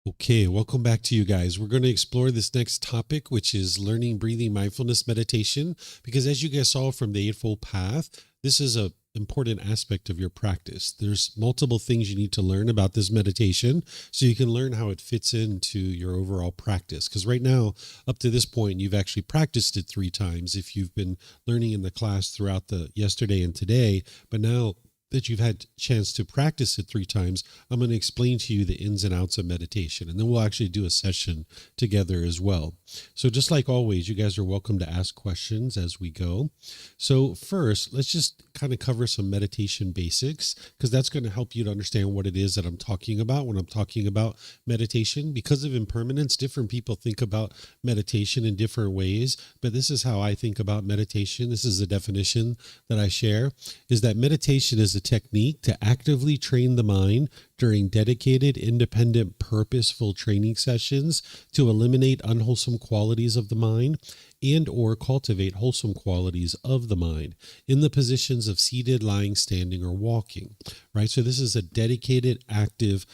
Okay, welcome back to you guys. We're going to explore this next topic, which is learning breathing mindfulness meditation, because as you guys saw from the Eightfold Path, this is an important aspect of your practice. There's multiple things you need to learn about this meditation so you can learn how it fits into your overall practice. Because right now, up to this point, you've actually practiced it 3 times if you've been learning in the class throughout the yesterday and today, but now that you've had a chance to practice it 3 times, I'm going to explain to you the ins and outs of meditation, and then we'll actually do a session together as well. So just like always, you guys are welcome to ask questions as we go. So first, let's just kind of cover some meditation basics, because that's going to help you to understand what it is that I'm talking about when I'm talking about meditation. Because of impermanence, different people think about meditation in different ways, but this is how I think about meditation. This is the definition that I share, is that meditation is a technique to actively train the mind during dedicated, independent, purposeful training sessions to eliminate unwholesome qualities of the mind and or cultivate wholesome qualities of the mind in the positions of seated, lying, standing, or walking, right? So this is a dedicated, active,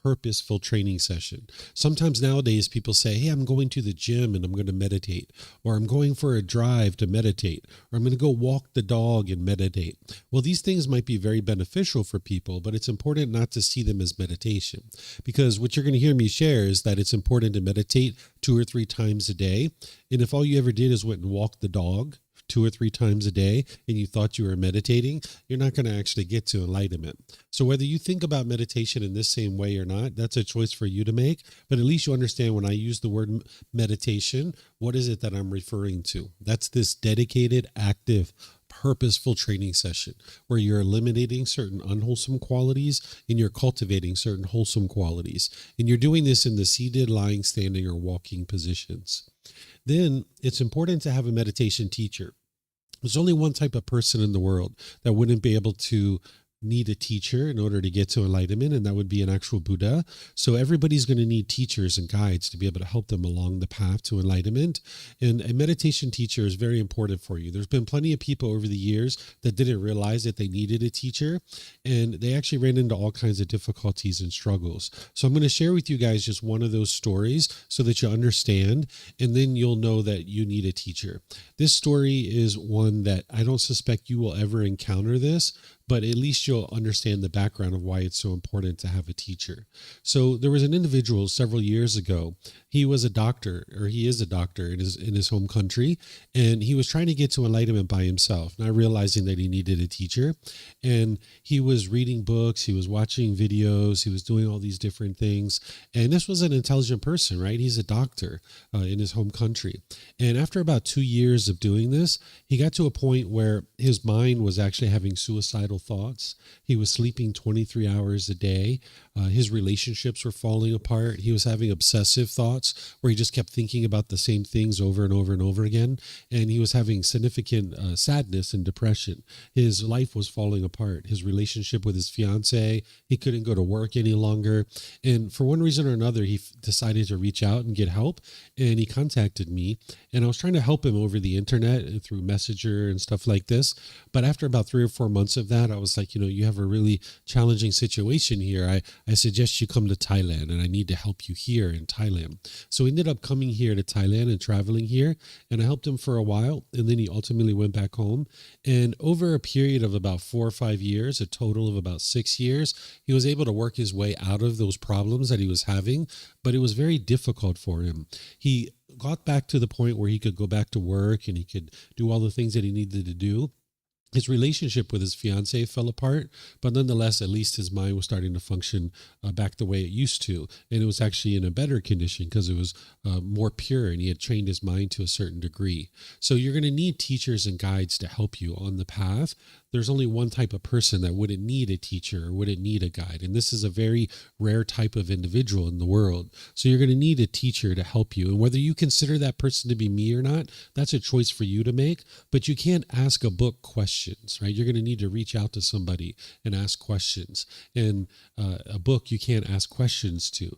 purposeful training session. Sometimes nowadays people say, hey, I'm going to the gym and I'm going to meditate, or I'm going for a drive to meditate, or I'm going to go walk the dog and meditate. Well, these things might be very beneficial for people, but it's important not to see them as meditation, because what you're going to hear me share is that it's important to meditate 2 or 3 times a day. And if all you ever did is went and walked the dog 2 or 3 times a day and you thought you were meditating, you're not going to actually get to enlightenment. So whether you think about meditation in this same way or not, that's a choice for you to make. But at least you understand when I use the word meditation, what is it that I'm referring to? That's this dedicated, active, purposeful training session where you're eliminating certain unwholesome qualities and you're cultivating certain wholesome qualities. And you're doing this in the seated, lying, standing, or walking positions. Then it's important to have a meditation teacher. There's only one type of person in the world that wouldn't be able to need a teacher in order to get to enlightenment, and that would be an actual Buddha. So everybody's going to need teachers and guides to be able to help them along the path to enlightenment. And a meditation teacher is very important for you. There's been plenty of people over the years that didn't realize that they needed a teacher, and they actually ran into all kinds of difficulties and struggles. So I'm going to share with you guys just one of those stories so that you understand, and then you'll know that you need a teacher. This story is one that I don't suspect you will ever encounter this, but at least you'll understand the background of why it's so important to have a teacher. So there was an individual several years ago. He was a doctor, or he is a doctor in his home country, and he was trying to get to enlightenment by himself, not realizing that he needed a teacher. And he was reading books, he was watching videos, he was doing all these different things. And this was an intelligent person, right? He's a doctor in his home country. And after about 2 years of doing this, he got to a point where his mind was actually having suicidal thoughts. He was sleeping 23 hours a day. His relationships were falling apart. He was having obsessive thoughts where he just kept thinking about the same things over and over and over again. And he was having significant sadness and depression. His life was falling apart. His relationship with his fiance, he couldn't go to work any longer. And for one reason or another, he decided to reach out and get help. And he contacted me, and I was trying to help him over the internet and through Messenger and stuff like this. But after about 3 or 4 months of that, I was like, you have a really challenging situation here. I suggest you come to Thailand, and I need to help you here in Thailand. So he ended up coming here to Thailand and traveling here, and I helped him for a while, and then he ultimately went back home. And over a period of about 4 or 5 years, a total of about 6 years, he was able to work his way out of those problems that he was having, but it was very difficult for him. He got back to the point where he could go back to work and he could do all the things that he needed to do. His relationship with his fiance fell apart, but nonetheless, at least his mind was starting to function back the way it used to. And it was actually in a better condition because it was more pure, and he had trained his mind to a certain degree. So you're going to need teachers and guides to help you on the path. There's only one type of person that wouldn't need a teacher or wouldn't need a guide. And this is a very rare type of individual in the world. So you're going to need a teacher to help you. And whether you consider that person to be me or not, that's a choice for you to make. But you can't ask a book question questions, right? You're going to need to reach out to somebody and ask questions. And a book you can't ask questions to.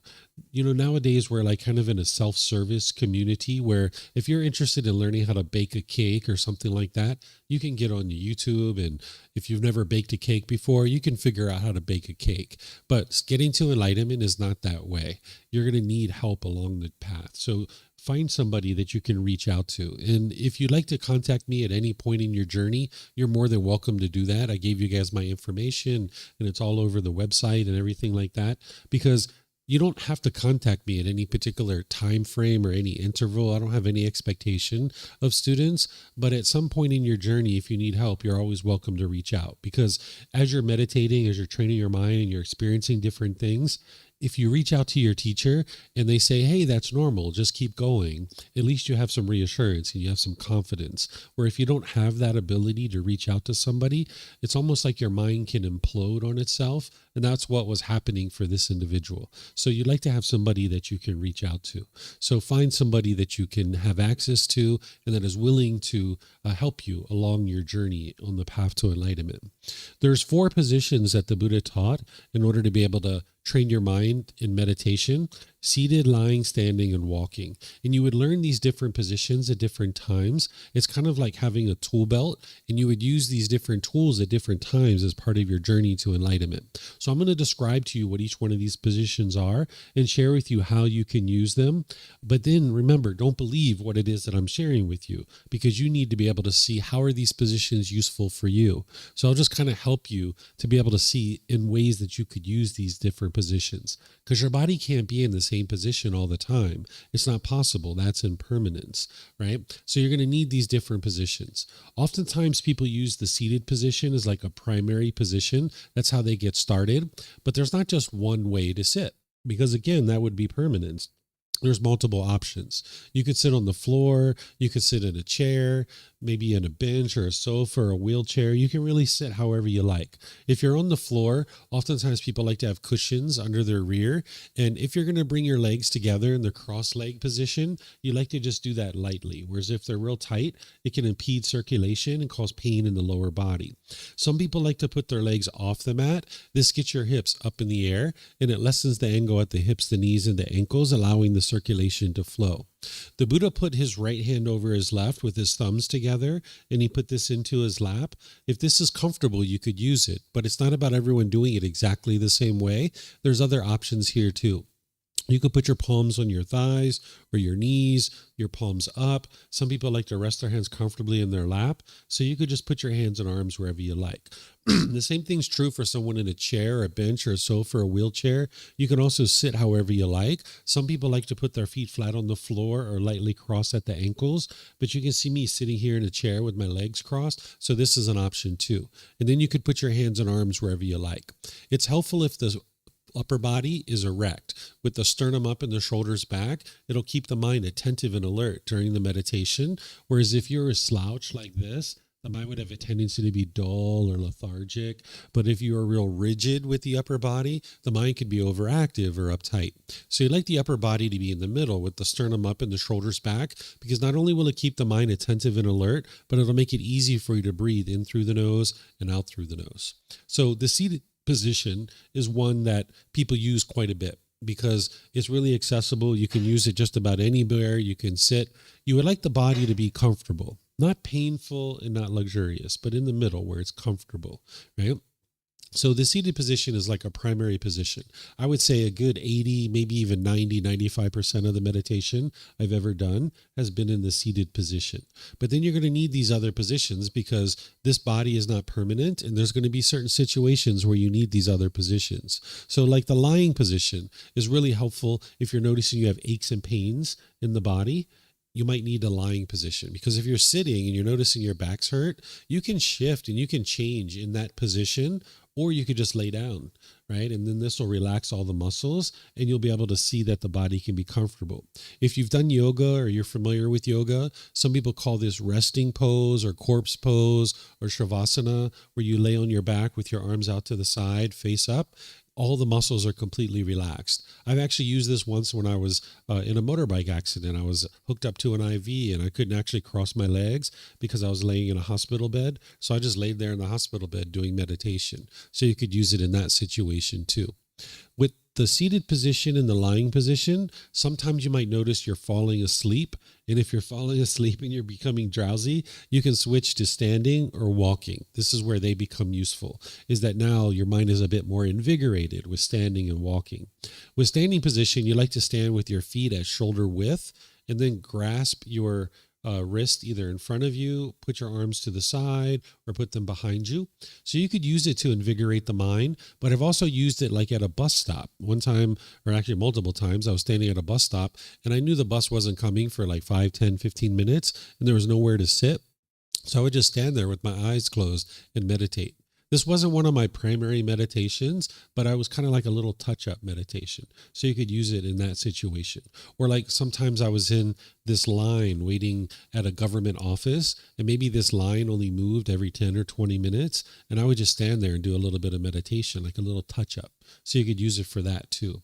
Nowadays we're like kind of in a self-service community where if you're interested in learning how to bake a cake or something like that, you can get on YouTube, and if you've never baked a cake before, you can figure out how to bake a cake. But getting to enlightenment is not that way. You're going to need help along the path. So find somebody that you can reach out to. And if you'd like to contact me at any point in your journey, you're more than welcome to do that. I gave you guys my information, and it's all over the website and everything like that, because you don't have to contact me at any particular time frame or any interval. I don't have any expectation of students, but at some point in your journey, if you need help, you're always welcome to reach out, because as you're meditating, as you're training your mind and you're experiencing different things, if you reach out to your teacher and they say, hey, that's normal, just keep going, at least you have some reassurance and you have some confidence. Where if you don't have that ability to reach out to somebody, it's almost like your mind can implode on itself. And that's what was happening for this individual. So you'd like to have somebody that you can reach out to. So find somebody that you can have access to and that is willing to help you along your journey on the path to enlightenment. There's 4 positions that the Buddha taught in order to be able to train your mind in meditation: seated, lying, standing, and walking. And you would learn these different positions at different times. It's kind of like having a tool belt, and you would use these different tools at different times as part of your journey to enlightenment. So I'm going to describe to you what each one of these positions are and share with you how you can use them. But then remember, don't believe what it is that I'm sharing with you, because you need to be able to see how are these positions useful for you. So I'll just kind of help you to be able to see in ways that you could use these different positions, because your body can't be in the same position all the time. It's not possible. That's impermanence, right? So you're going to need these different positions. Oftentimes people use the seated position as like a primary position. That's how they get started. But there's not just one way to sit, because again, that would be permanence. There's multiple options. You could sit on the floor. You could sit in a chair, maybe in a bench or a sofa or a wheelchair. You can really sit however you like. If you're on the floor, oftentimes people like to have cushions under their rear. And if you're going to bring your legs together in the cross leg position, you like to just do that lightly. Whereas if they're real tight, it can impede circulation and cause pain in the lower body. Some people like to put their legs off the mat. This gets your hips up in the air, and it lessens the angle at the hips, the knees, and the ankles, allowing the circulation to flow. The Buddha put his right hand over his left with his thumbs together, and he put this into his lap. If this is comfortable, you could use it, but it's not about everyone doing it exactly the same way. There's other options here too. You could put your palms on your thighs or your knees, your palms up. Some people like to rest their hands comfortably in their lap, so you could just put your hands and arms wherever you like. The same thing's true for someone in a chair, a bench, or a sofa, or a wheelchair. You can also sit however you like. Some people like to put their feet flat on the floor or lightly crossed at the ankles, but you can see me sitting here in a chair with my legs crossed, so this is an option too. And then you could put your hands and arms wherever you like. It's helpful if the upper body is erect with the sternum up and the shoulders back. It'll keep the mind attentive and alert during the meditation. Whereas if you're a slouch like this, the mind would have a tendency to be dull or lethargic. But if you are real rigid with the upper body, the mind could be overactive or uptight. So you'd like the upper body to be in the middle with the sternum up and the shoulders back, because not only will it keep the mind attentive and alert, but it'll make it easy for you to breathe in through the nose and out through the nose. So the seated position is one that people use quite a bit because it's really accessible. You can use it just about anywhere. You can sit. You would like the body to be comfortable, not painful and not luxurious, but in the middle where it's comfortable, right? So the seated position is like a primary position. I would say a good 80, maybe even 90, 95% of the meditation I've ever done has been in the seated position. But then you're going to need these other positions because this body is not permanent, and there's going to be certain situations where you need these other positions. So like the lying position is really helpful if you're noticing you have aches and pains in the body. You might need a lying position, because if you're sitting and you're noticing your back's hurt, you can shift and you can change in that position, or you could just lay down, right? And then this will relax all the muscles and you'll be able to see that the body can be comfortable. If you've done yoga or you're familiar with yoga, some people call this resting pose or corpse pose or shavasana, where you lay on your back with your arms out to the side, face up. all the muscles are completely relaxed. I've actually used this once when I was in a motorbike accident. I was hooked up to an IV and I couldn't actually cross my legs because I was laying in a hospital bed. So I just laid there in the hospital bed doing meditation. So you could use it in that situation too. With the seated position and the lying position, sometimes you might notice you're falling asleep. And if you're falling asleep and you're becoming drowsy, you can switch to standing or walking. This is where they become useful, is that now your mind is a bit more invigorated with standing and walking. With standing position, you like to stand with your feet at shoulder width and then grasp your wrist either in front of you, put your arms to the side, or put them behind you. So you could use it to invigorate the mind, but I've also used it like at a bus stop. One time, or actually multiple times, I was standing at a bus stop and I knew the bus wasn't coming for like 5, 10, 15 minutes and there was nowhere to sit. So I would just stand there with my eyes closed and meditate. This wasn't one of my primary meditations, but I was kind of like a little touch-up meditation. So you could use it in that situation. Or like sometimes I was in this line waiting at a government office, and maybe this line only moved every 10 or 20 minutes, and I would just stand there and do a little bit of meditation, like a little touch-up. So you could use it for that too.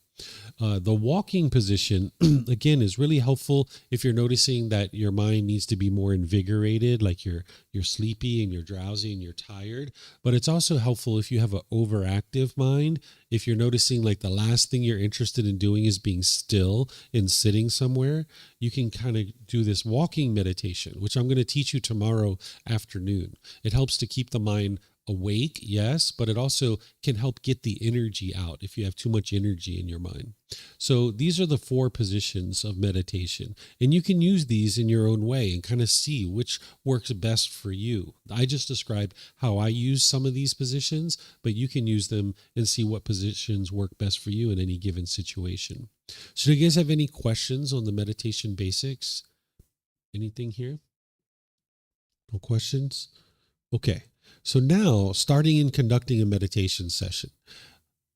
The walking position, again, is really helpful if you're noticing that your mind needs to be more invigorated, like you're sleepy and you're drowsy and you're tired. But it's also helpful if you have an overactive mind. If you're noticing like the last thing you're interested in doing is being still and sitting somewhere, you can kind of do this walking meditation, which I'm going to teach you tomorrow afternoon. It helps to keep the mind awake, yes, but it also can help get the energy out if you have too much energy in your mind. So these are the 4 positions of meditation, and you can use these in your own way and kind of see which works best for you. I just described how I use some of these positions, but you can use them and see what positions work best for you in any given situation. So do you guys have any questions on the meditation basics? Anything here? No questions? Okay. So now, starting and conducting a meditation session,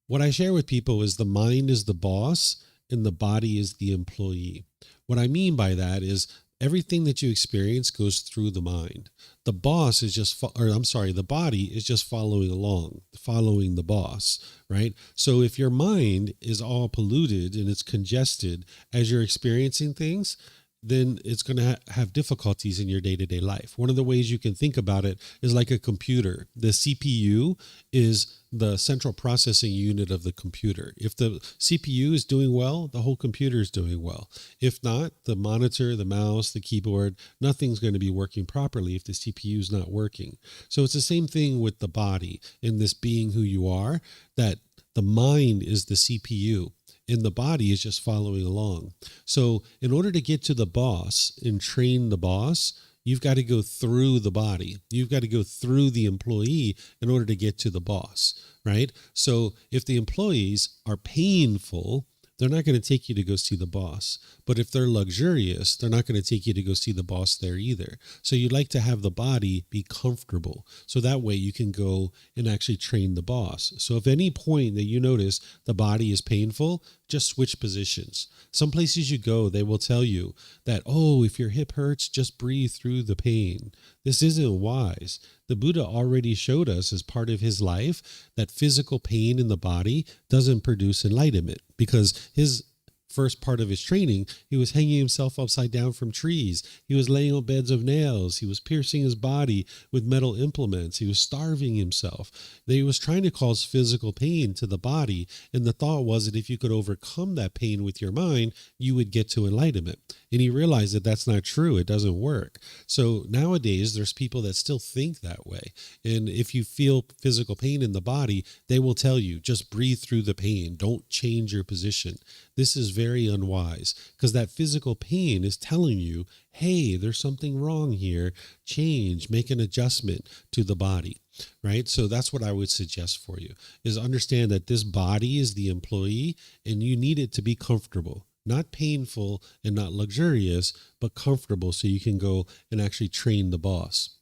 what I share with people is the mind is the boss and the body is the employee. What I mean by that is everything that you experience goes through the mind. The boss is just, the body is just following along, following the boss, right? So if your mind is all polluted and it's congested as you're experiencing things, then it's going to have difficulties in your day-to-day life. One of the ways you can think about it is like a computer. The CPU is the central processing unit of the computer. If the CPU is doing well, the whole computer is doing well. If not, the monitor, the mouse, the keyboard, nothing's going to be working properly if the CPU is not working. So it's the same thing with the body in this being who you are, that the mind is the CPU. And the body is just following along. So in order to get to the boss and train the boss, you've got to go through the body. You've got to go through the employee in order to get to the boss, right? So if the employees are painful, they're not going to take you to go see the boss. But if they're luxurious, they're not going to take you to go see the boss there either. So you'd like to have the body be comfortable. So that way you can go and actually train the boss. So if any point that you notice the body is painful, just switch positions. Some places you go, they will tell you that, oh, if your hip hurts, just breathe through the pain. This isn't wise. The Buddha already showed us as part of his life that physical pain in the body doesn't produce enlightenment, because his first part of his training, he was hanging himself upside down from trees. He was laying on beds of nails. He was piercing his body with metal implements. He was starving himself. He was trying to cause physical pain to the body. And the thought was that if you could overcome that pain with your mind, you would get to enlightenment. And he realized that that's not true. It doesn't work. So nowadays, there's people that still think that way. And if you feel physical pain in the body, they will tell you, just breathe through the pain. Don't change your position. This is very unwise, because that physical pain is telling you, hey, there's something wrong here. Change, make an adjustment to the body, right? So that's what I would suggest for you, is understand that this body is the employee and you need it to be comfortable. Not painful and not luxurious, but comfortable, so you can go and actually train the boss.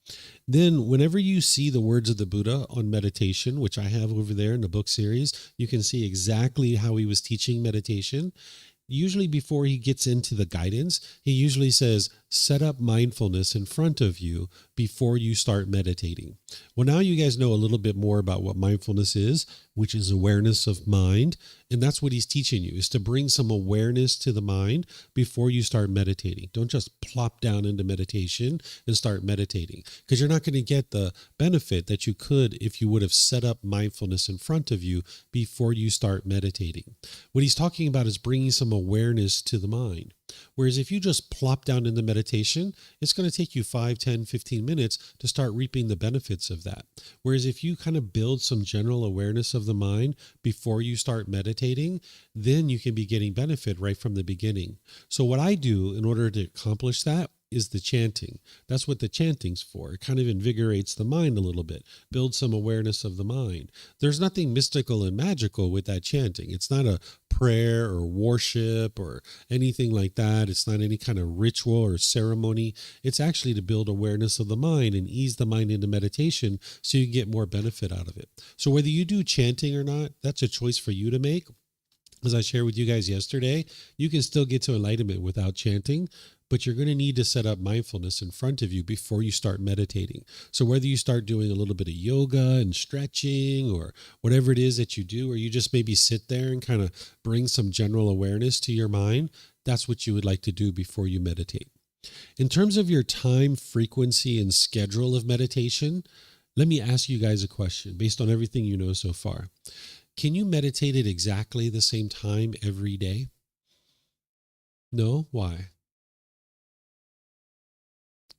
Then whenever you see the words of the Buddha on meditation, which I have over there in the book series, you can see exactly how he was teaching meditation. Usually before he gets into the guidance, he usually says, set up mindfulness in front of you before you start meditating. Well, now you guys know a little bit more about what mindfulness is, which is awareness of mind. And that's what he's teaching you, is to bring some awareness to the mind before you start meditating. Don't just plop down into meditation and start meditating, because you're not going to get the benefit that you could if you would have set up mindfulness in front of you before you start meditating. What he's talking about is bringing some awareness to the mind. Whereas if you just plop down into meditation, it's going to take you 5, 10, 15 minutes to start reaping the benefits of that. Whereas if you kind of build some general awareness of the mind before you start meditating, then you can be getting benefit right from the beginning. So what I do in order to accomplish that is the chanting. That's what the chanting's for. It kind of invigorates the mind a little bit, builds some awareness of the mind. There's nothing mystical and magical with that chanting. It's not a prayer or worship or anything like that. It's not any kind of ritual or ceremony. It's actually to build awareness of the mind and ease the mind into meditation so you can get more benefit out of it. So whether you do chanting or not, that's a choice for you to make. As I shared with you guys yesterday, you can still get to enlightenment without chanting, but you're going to need to set up mindfulness in front of you before you start meditating. So whether you start doing a little bit of yoga and stretching or whatever it is that you do, or you just maybe sit there and kind of bring some general awareness to your mind, that's what you would like to do before you meditate. In terms of your time, frequency, and schedule of meditation, let me ask you guys a question based on everything you know so far. Can you meditate at exactly the same time every day? No? Why?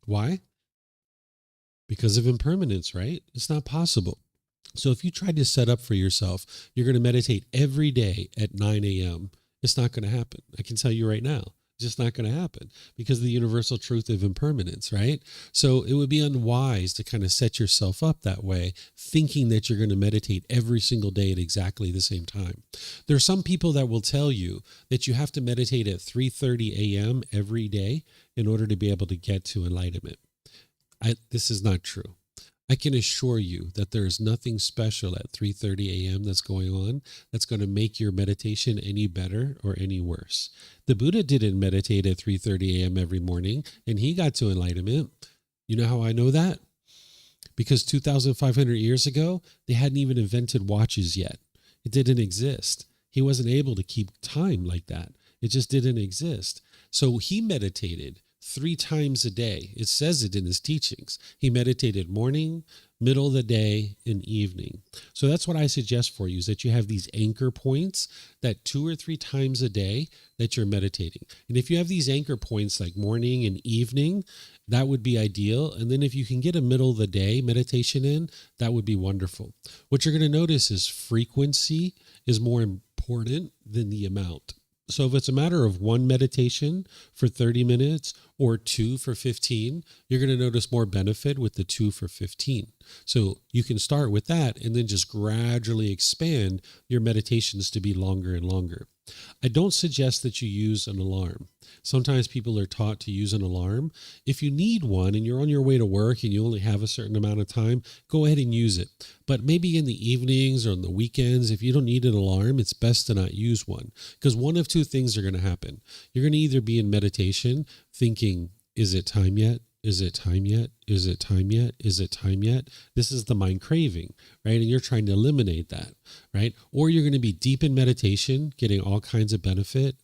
Why? Because of impermanence, right? It's not possible. So if you try to set up for yourself, you're going to meditate every day at 9 a.m., it's not going to happen. I can tell you right now. It's just not going to happen because of the universal truth of impermanence, right? So it would be unwise to kind of set yourself up that way, thinking that you're going to meditate every single day at exactly the same time. There are some people that will tell you that you have to meditate at 3:30 a.m. every day in order to be able to get to enlightenment. This is not true. I can assure you that there is nothing special at 3:30 a.m. that's going on that's going to make your meditation any better or any worse. The Buddha didn't meditate at 3:30 a.m. every morning, and he got to enlightenment. You know how I know that? Because 2,500 years ago, they hadn't even invented watches yet. It didn't exist. He wasn't able to keep time like that. It just didn't exist. So he meditated 3 times a day. It says it in his teachings. He meditated morning, middle of the day, and evening. So that's what I suggest for you, is that you have these anchor points that 2 or 3 times a day that you're meditating. And if you have these anchor points like morning and evening, that would be ideal. And then if you can get a middle of the day meditation in, that would be wonderful. What you're going to notice is frequency is more important than the amount. So if it's a matter of 1 meditation for 30 minutes or 2 for 15, you're going to notice more benefit with the 2 for 15. So you can start with that and then just gradually expand your meditations to be longer and longer. I don't suggest that you use an alarm. Sometimes people are taught to use an alarm. If you need one and you're on your way to work and you only have a certain amount of time, go ahead and use it. But maybe in the evenings or on the weekends, if you don't need an alarm, it's best to not use one. Because one of 2 things are going to happen. You're going to either be in meditation thinking, is it time yet? Is it time yet? Is it time yet? Is it time yet? This is the mind craving, right? And you're trying to eliminate that, right? Or you're going to be deep in meditation, getting all kinds of benefit.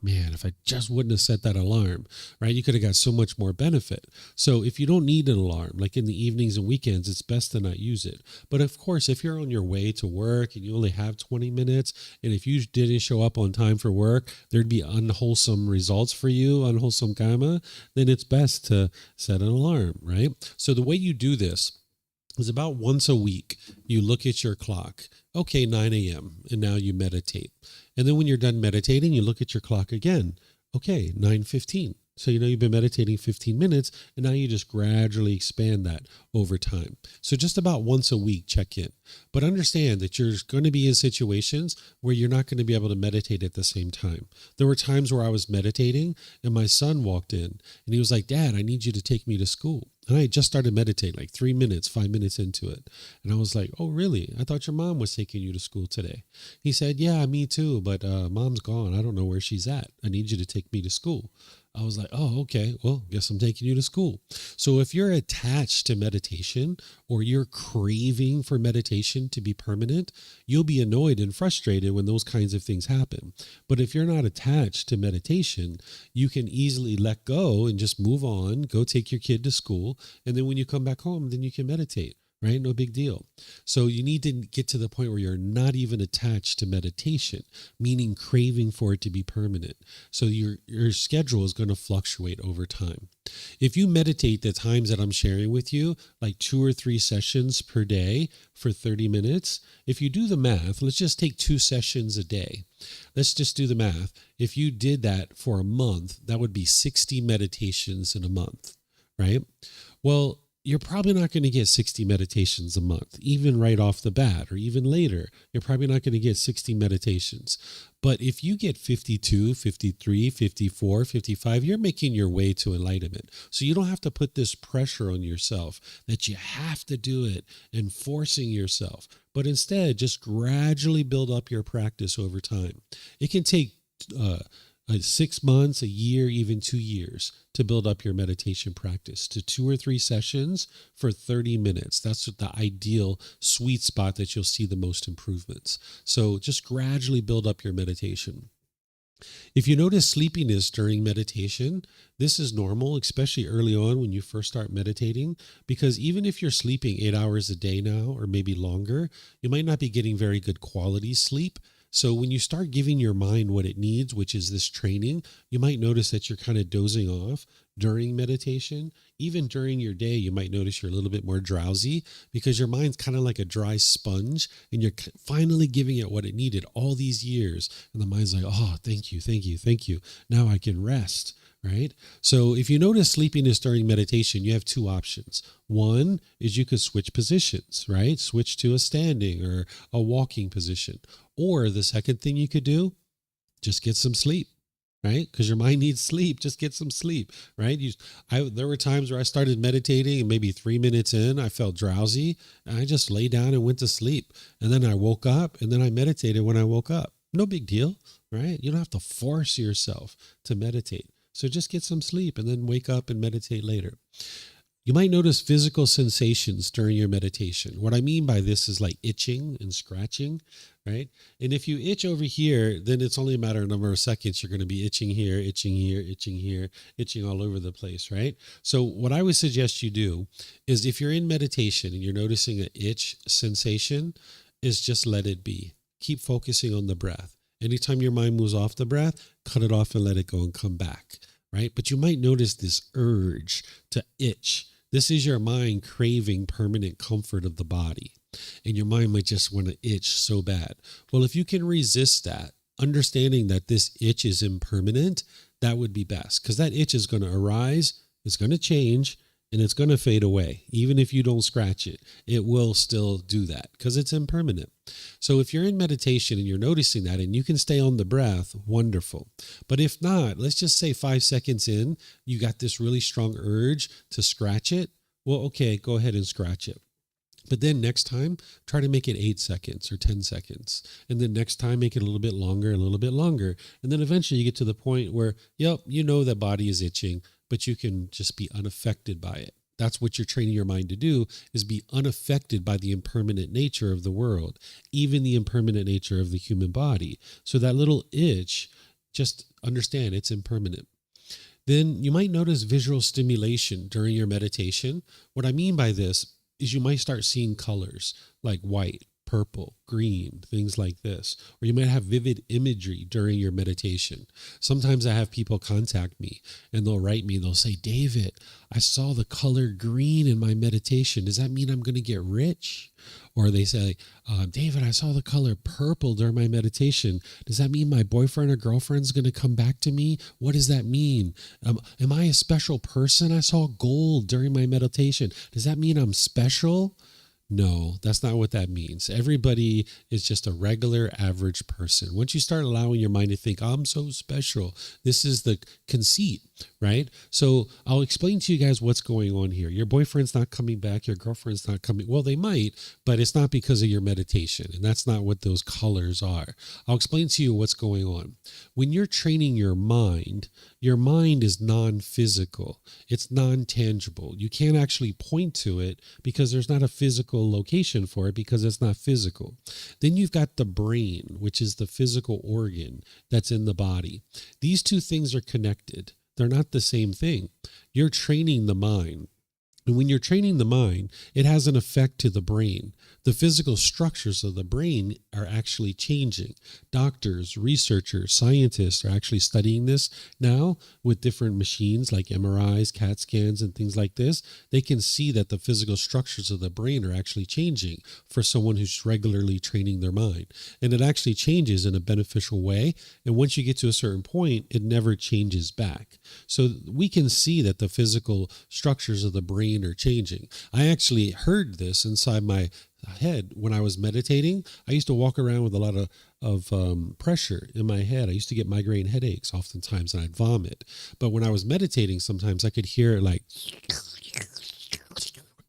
Man, if I just wouldn't have set that alarm, right? You could have got so much more benefit. So if you don't need an alarm, like in the evenings and weekends, it's best to not use it. But of course, if you're on your way to work and you only have 20 minutes, and if you didn't show up on time for work, there'd be unwholesome results for you, unwholesome karma, then it's best to set an alarm, right? So the way you do this is about once a week, you look at your clock. Okay, 9 a.m. and now you meditate. And then when you're done meditating, you look at your clock again. Okay, 9:15. So, you've been meditating 15 minutes and now you just gradually expand that over time. So just about once a week, check in. But understand that you're going to be in situations where you're not going to be able to meditate at the same time. There were times where I was meditating and my son walked in and he was like, "Dad, I need you to take me to school." And I had just started meditating like 3 minutes, 5 minutes into it. And I was like, "Oh, really? I thought your mom was taking you to school today." He said, "Yeah, me too. But mom's gone. I don't know where she's at. I need you to take me to school." I was like, "Oh, okay. Well, guess I'm taking you to school." So if you're attached to meditation or you're craving for meditation to be permanent, you'll be annoyed and frustrated when those kinds of things happen. But if you're not attached to meditation, you can easily let go and just move on, go take your kid to school. And then when you come back home, then you can meditate. Right? No big deal. So you need to get to the point where you're not even attached to meditation, meaning craving for it to be permanent. So your schedule is going to fluctuate over time. If you meditate the times that I'm sharing with you, like 2 or 3 sessions per day for 30 minutes, if you do the math, let's just take 2 sessions a day. Let's just do the math. If you did that for a month, that would be 60 meditations in a month, right? Well, you're probably not going to get 60 meditations a month, even right off the bat, or even later. You're probably not going to get 60 meditations. But if you get 52, 53, 54, 55, you're making your way to enlightenment. So you don't have to put this pressure on yourself that you have to do it and forcing yourself. But instead, just gradually build up your practice over time. It can take 6 months, a year, even 2 years to build up your meditation practice to 2 or 3 sessions for 30 minutes. That's the ideal sweet spot that you'll see the most improvements. So just gradually build up your meditation. If you notice sleepiness during meditation, this is normal, especially early on when you first start meditating, because even if you're sleeping 8 hours a day now, or maybe longer, you might not be getting very good quality sleep. So when you start giving your mind what it needs, which is this training, you might notice that you're kind of dozing off during meditation. Even during your day, you might notice you're a little bit more drowsy because your mind's kind of like a dry sponge and you're finally giving it what it needed all these years. And the mind's like, "Oh, thank you, thank you, thank you. Now I can rest." Right? So if you notice sleepiness during meditation, you have 2 options. One is you could switch positions, right? Switch to a standing or a walking position. Or the second thing you could do, just get some sleep, right? Because your mind needs sleep. Just get some sleep, right? There were times where I started meditating and maybe 3 minutes in, I felt drowsy and I just lay down and went to sleep. And then I woke up and then I meditated when I woke up. No big deal, right? You don't have to force yourself to meditate. So just get some sleep and then wake up and meditate later. You might notice physical sensations during your meditation. What I mean by this is like itching and scratching, right? And if you itch over here, then it's only a matter of number of seconds. You're going to be itching here, itching here, itching here, itching all over the place, right? So what I would suggest you do is if you're in meditation and you're noticing an itch sensation, is just let it be. Keep focusing on the breath. Anytime your mind moves off the breath, cut it off and let it go and come back, right? But you might notice this urge to itch. This is your mind craving permanent comfort of the body. And your mind might just want to itch so bad. Well, if you can resist that, understanding that this itch is impermanent, that would be best. Because that itch is going to arise, it's going to change, and it's going to fade away. Even if you don't scratch it, it will still do that because it's impermanent. So if you're in meditation and you're noticing that and you can stay on the breath, wonderful. But if not, let's just say 5 seconds in, you got this really strong urge to scratch it. Well, okay, go ahead and scratch it. But then next time, try to make it 8 seconds or 10 seconds. And then next time, make it a little bit longer, a little bit longer. And then eventually you get to the point where, yep, you know that body is itching, but you can just be unaffected by it. That's what you're training your mind to do, is be unaffected by the impermanent nature of the world, even the impermanent nature of the human body. So that little itch, just understand it's impermanent. Then you might notice visual stimulation during your meditation. What I mean by this is you might start seeing colors like white, purple, green, things like this. Or you might have vivid imagery during your meditation. Sometimes I have people contact me and they'll write me, they'll say, David, I saw the color green in my meditation. Does that mean I'm going to get rich? Or they say, David, I saw the color purple during my meditation. Does that mean my boyfriend or girlfriend's going to come back to me? What does that mean? Am I a special person? I saw gold during my meditation. Does that mean I'm special? No, that's not what that means. Everybody is just a regular, average person. Once you start allowing your mind to think, I'm so special, this is the conceit, right? So I'll explain to you guys what's going on here. Your boyfriend's not coming back. Your girlfriend's not coming. Well, they might, but it's not because of your meditation. And that's not what those colors are. I'll explain to you what's going on. When you're training your mind is non-physical. It's non-tangible. You can't actually point to it because there's not a physical location for it because it's not physical. Then you've got the brain, which is the physical organ that's in the body. These two things are connected. They're not the same thing. You're training the mind. And when you're training the mind, it has an effect to the brain. The physical structures of the brain are actually changing. Doctors, researchers, scientists are actually studying this now with different machines like MRIs, CAT scans, and things like this. They can see that the physical structures of the brain are actually changing for someone who's regularly training their mind. And it actually changes in a beneficial way. And once you get to a certain point, it never changes back. So we can see that the physical structures of the brain are changing. I actually heard this inside my head when I was meditating. I used to walk around with a lot of pressure in my head. I used to get migraine headaches oftentimes and I'd vomit. But when I was meditating, sometimes I could hear it like,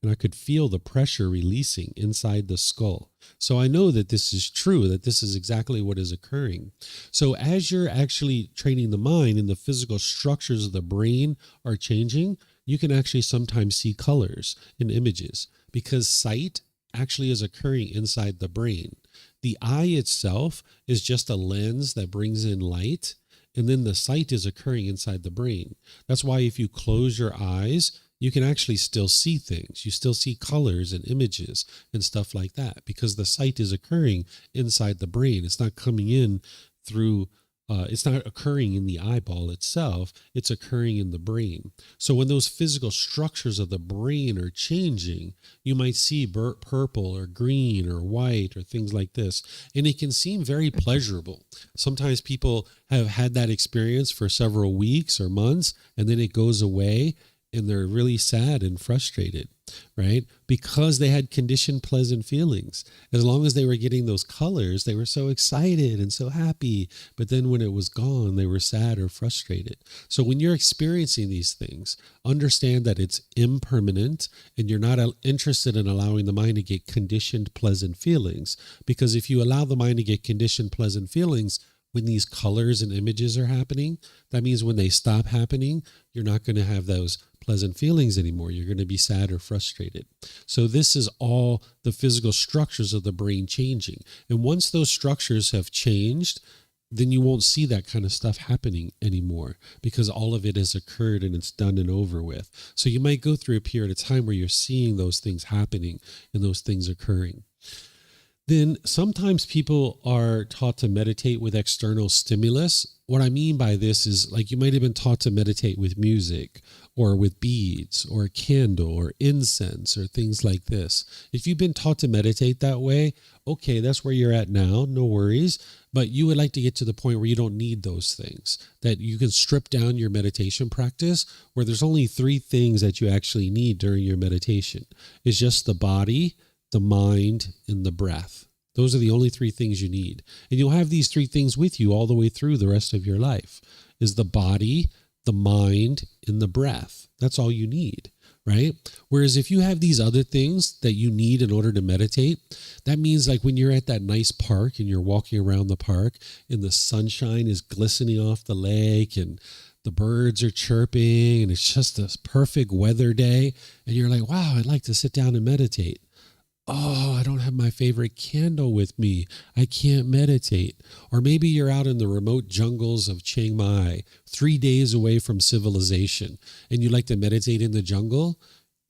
and I could feel the pressure releasing inside the skull. So I know that this is true, that this is exactly what is occurring. So as you're actually training the mind and the physical structures of the brain are changing, you can actually sometimes see colors in images because sight actually is occurring inside the brain. The eye itself is just a lens that brings in light, and then the sight is occurring inside the brain. That's why if you close your eyes, you can actually still see things. You still see colors and images and stuff like that because the sight is occurring inside the brain. It's not coming in through it's not occurring in the eyeball itself, it's occurring in the brain. So when those physical structures of the brain are changing, you might see purple or green or white or things like this. And it can seem very pleasurable. Sometimes people have had that experience for several weeks or months, and then it goes away and they're really sad and frustrated, right? Because they had conditioned pleasant feelings. As long as they were getting those colors, they were so excited and so happy. But then when it was gone, they were sad or frustrated. So when you're experiencing these things, understand that it's impermanent and you're not interested in allowing the mind to get conditioned pleasant feelings. Because if you allow the mind to get conditioned pleasant feelings, when these colors and images are happening, that means when they stop happening, you're not going to have those pleasant feelings anymore. You're going to be sad or frustrated. So this is all the physical structures of the brain changing. And once those structures have changed, then you won't see that kind of stuff happening anymore because all of it has occurred and it's done and over with. So you might go through a period of time where you're seeing those things happening and those things occurring. Then sometimes people are taught to meditate with external stimulus. What I mean by this is like you might have been taught to meditate with music or with beads or a candle or incense or things like this. If you've been taught to meditate that way, okay, that's where you're at now, no worries. But you would like to get to the point where you don't need those things, that you can strip down your meditation practice where there's only 3 things that you actually need during your meditation. It's just the body, the mind, and the breath. Those are the only 3 things you need. And you'll have these 3 things with you all the way through the rest of your life, is the body, the mind, and the breath. That's all you need, right? Whereas if you have these other things that you need in order to meditate, that means like when you're at that nice park and you're walking around the park and the sunshine is glistening off the lake and the birds are chirping and it's just a perfect weather day and you're like, wow, I'd like to sit down and meditate. Oh, I don't have my favorite candle with me. I can't meditate. Or maybe you're out in the remote jungles of Chiang Mai, 3 days away from civilization, and you like to meditate in the jungle.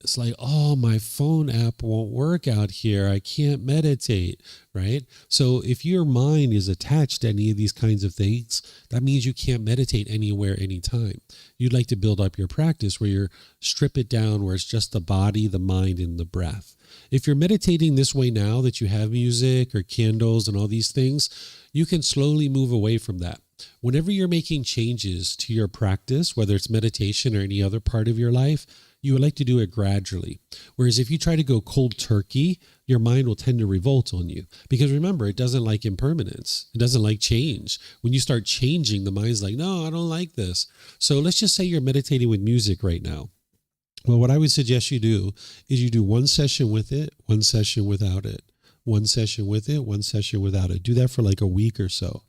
it's like, oh, my phone app won't work out here. I can't meditate, right? So if your mind is attached to any of these kinds of things, that means you can't meditate anywhere, anytime. You'd like to build up your practice where you strip it down, where it's just the body, the mind, and the breath. If you're meditating this way now that you have music or candles and all these things, you can slowly move away from that. Whenever you're making changes to your practice, whether it's meditation or any other part of your life, you would like to do it gradually. Whereas if you try to go cold turkey, your mind will tend to revolt on you. Because remember, it doesn't like impermanence. It doesn't like change. When you start changing, the mind's like, no, I don't like this. So let's just say you're meditating with music right now. Well, what I would suggest you do is you do one session with it, one session without it, one session with it, one session without it. Do that for like a week or so.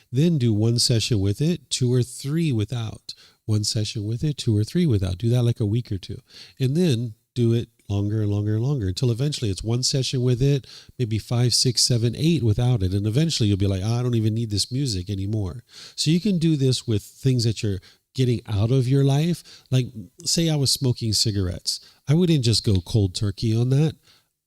Then do one session with it, 2 or 3 without. One session with it, 2 or 3 without. Do that like a week or two. And then do it longer and longer and longer until eventually it's one session with it, maybe 5, 6, 7, 8 without it. And eventually you'll be like, I don't even need this music anymore. So you can do this with things that you're getting out of your life. Like say I was smoking cigarettes. I wouldn't just go cold turkey on that.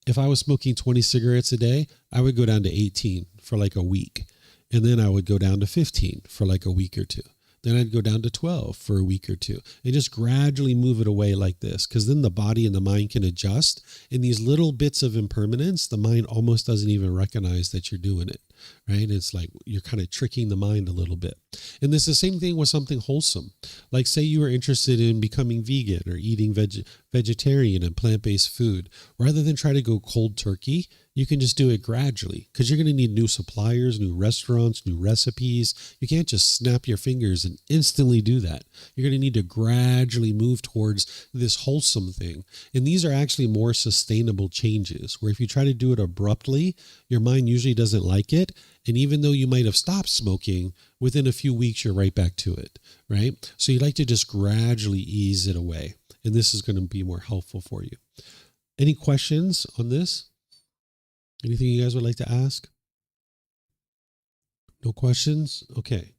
If I was smoking 20 cigarettes a day, I would go down to 18 for like a week. And then I would go down to 15 for like a week or two. Then I'd go down to 12 for a week or two and just gradually move it away like this, because then the body and the mind can adjust. In these little bits of impermanence, the mind almost doesn't even recognize that you're doing it, right? It's like you're kind of tricking the mind a little bit. And this is the same thing with something wholesome. Like say you were interested in becoming vegan or eating vegetarian and plant-based food. Rather than try to go cold turkey, you can just do it gradually, because you're going to need new suppliers, new restaurants, new recipes. You can't just snap your fingers and instantly do that. You're going to need to gradually move towards this wholesome thing. And these are actually more sustainable changes, where if you try to do it abruptly, your mind usually doesn't like it. And even though you might have stopped smoking, within a few weeks, you're right back to it, right? So you like to just gradually ease it away. And this is going to be more helpful for you. Any questions on this? Anything you guys would like to ask? No questions? Okay.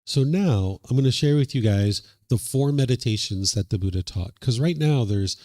So now I'm going to share with you guys the 4 meditations that the Buddha taught. Because right now there's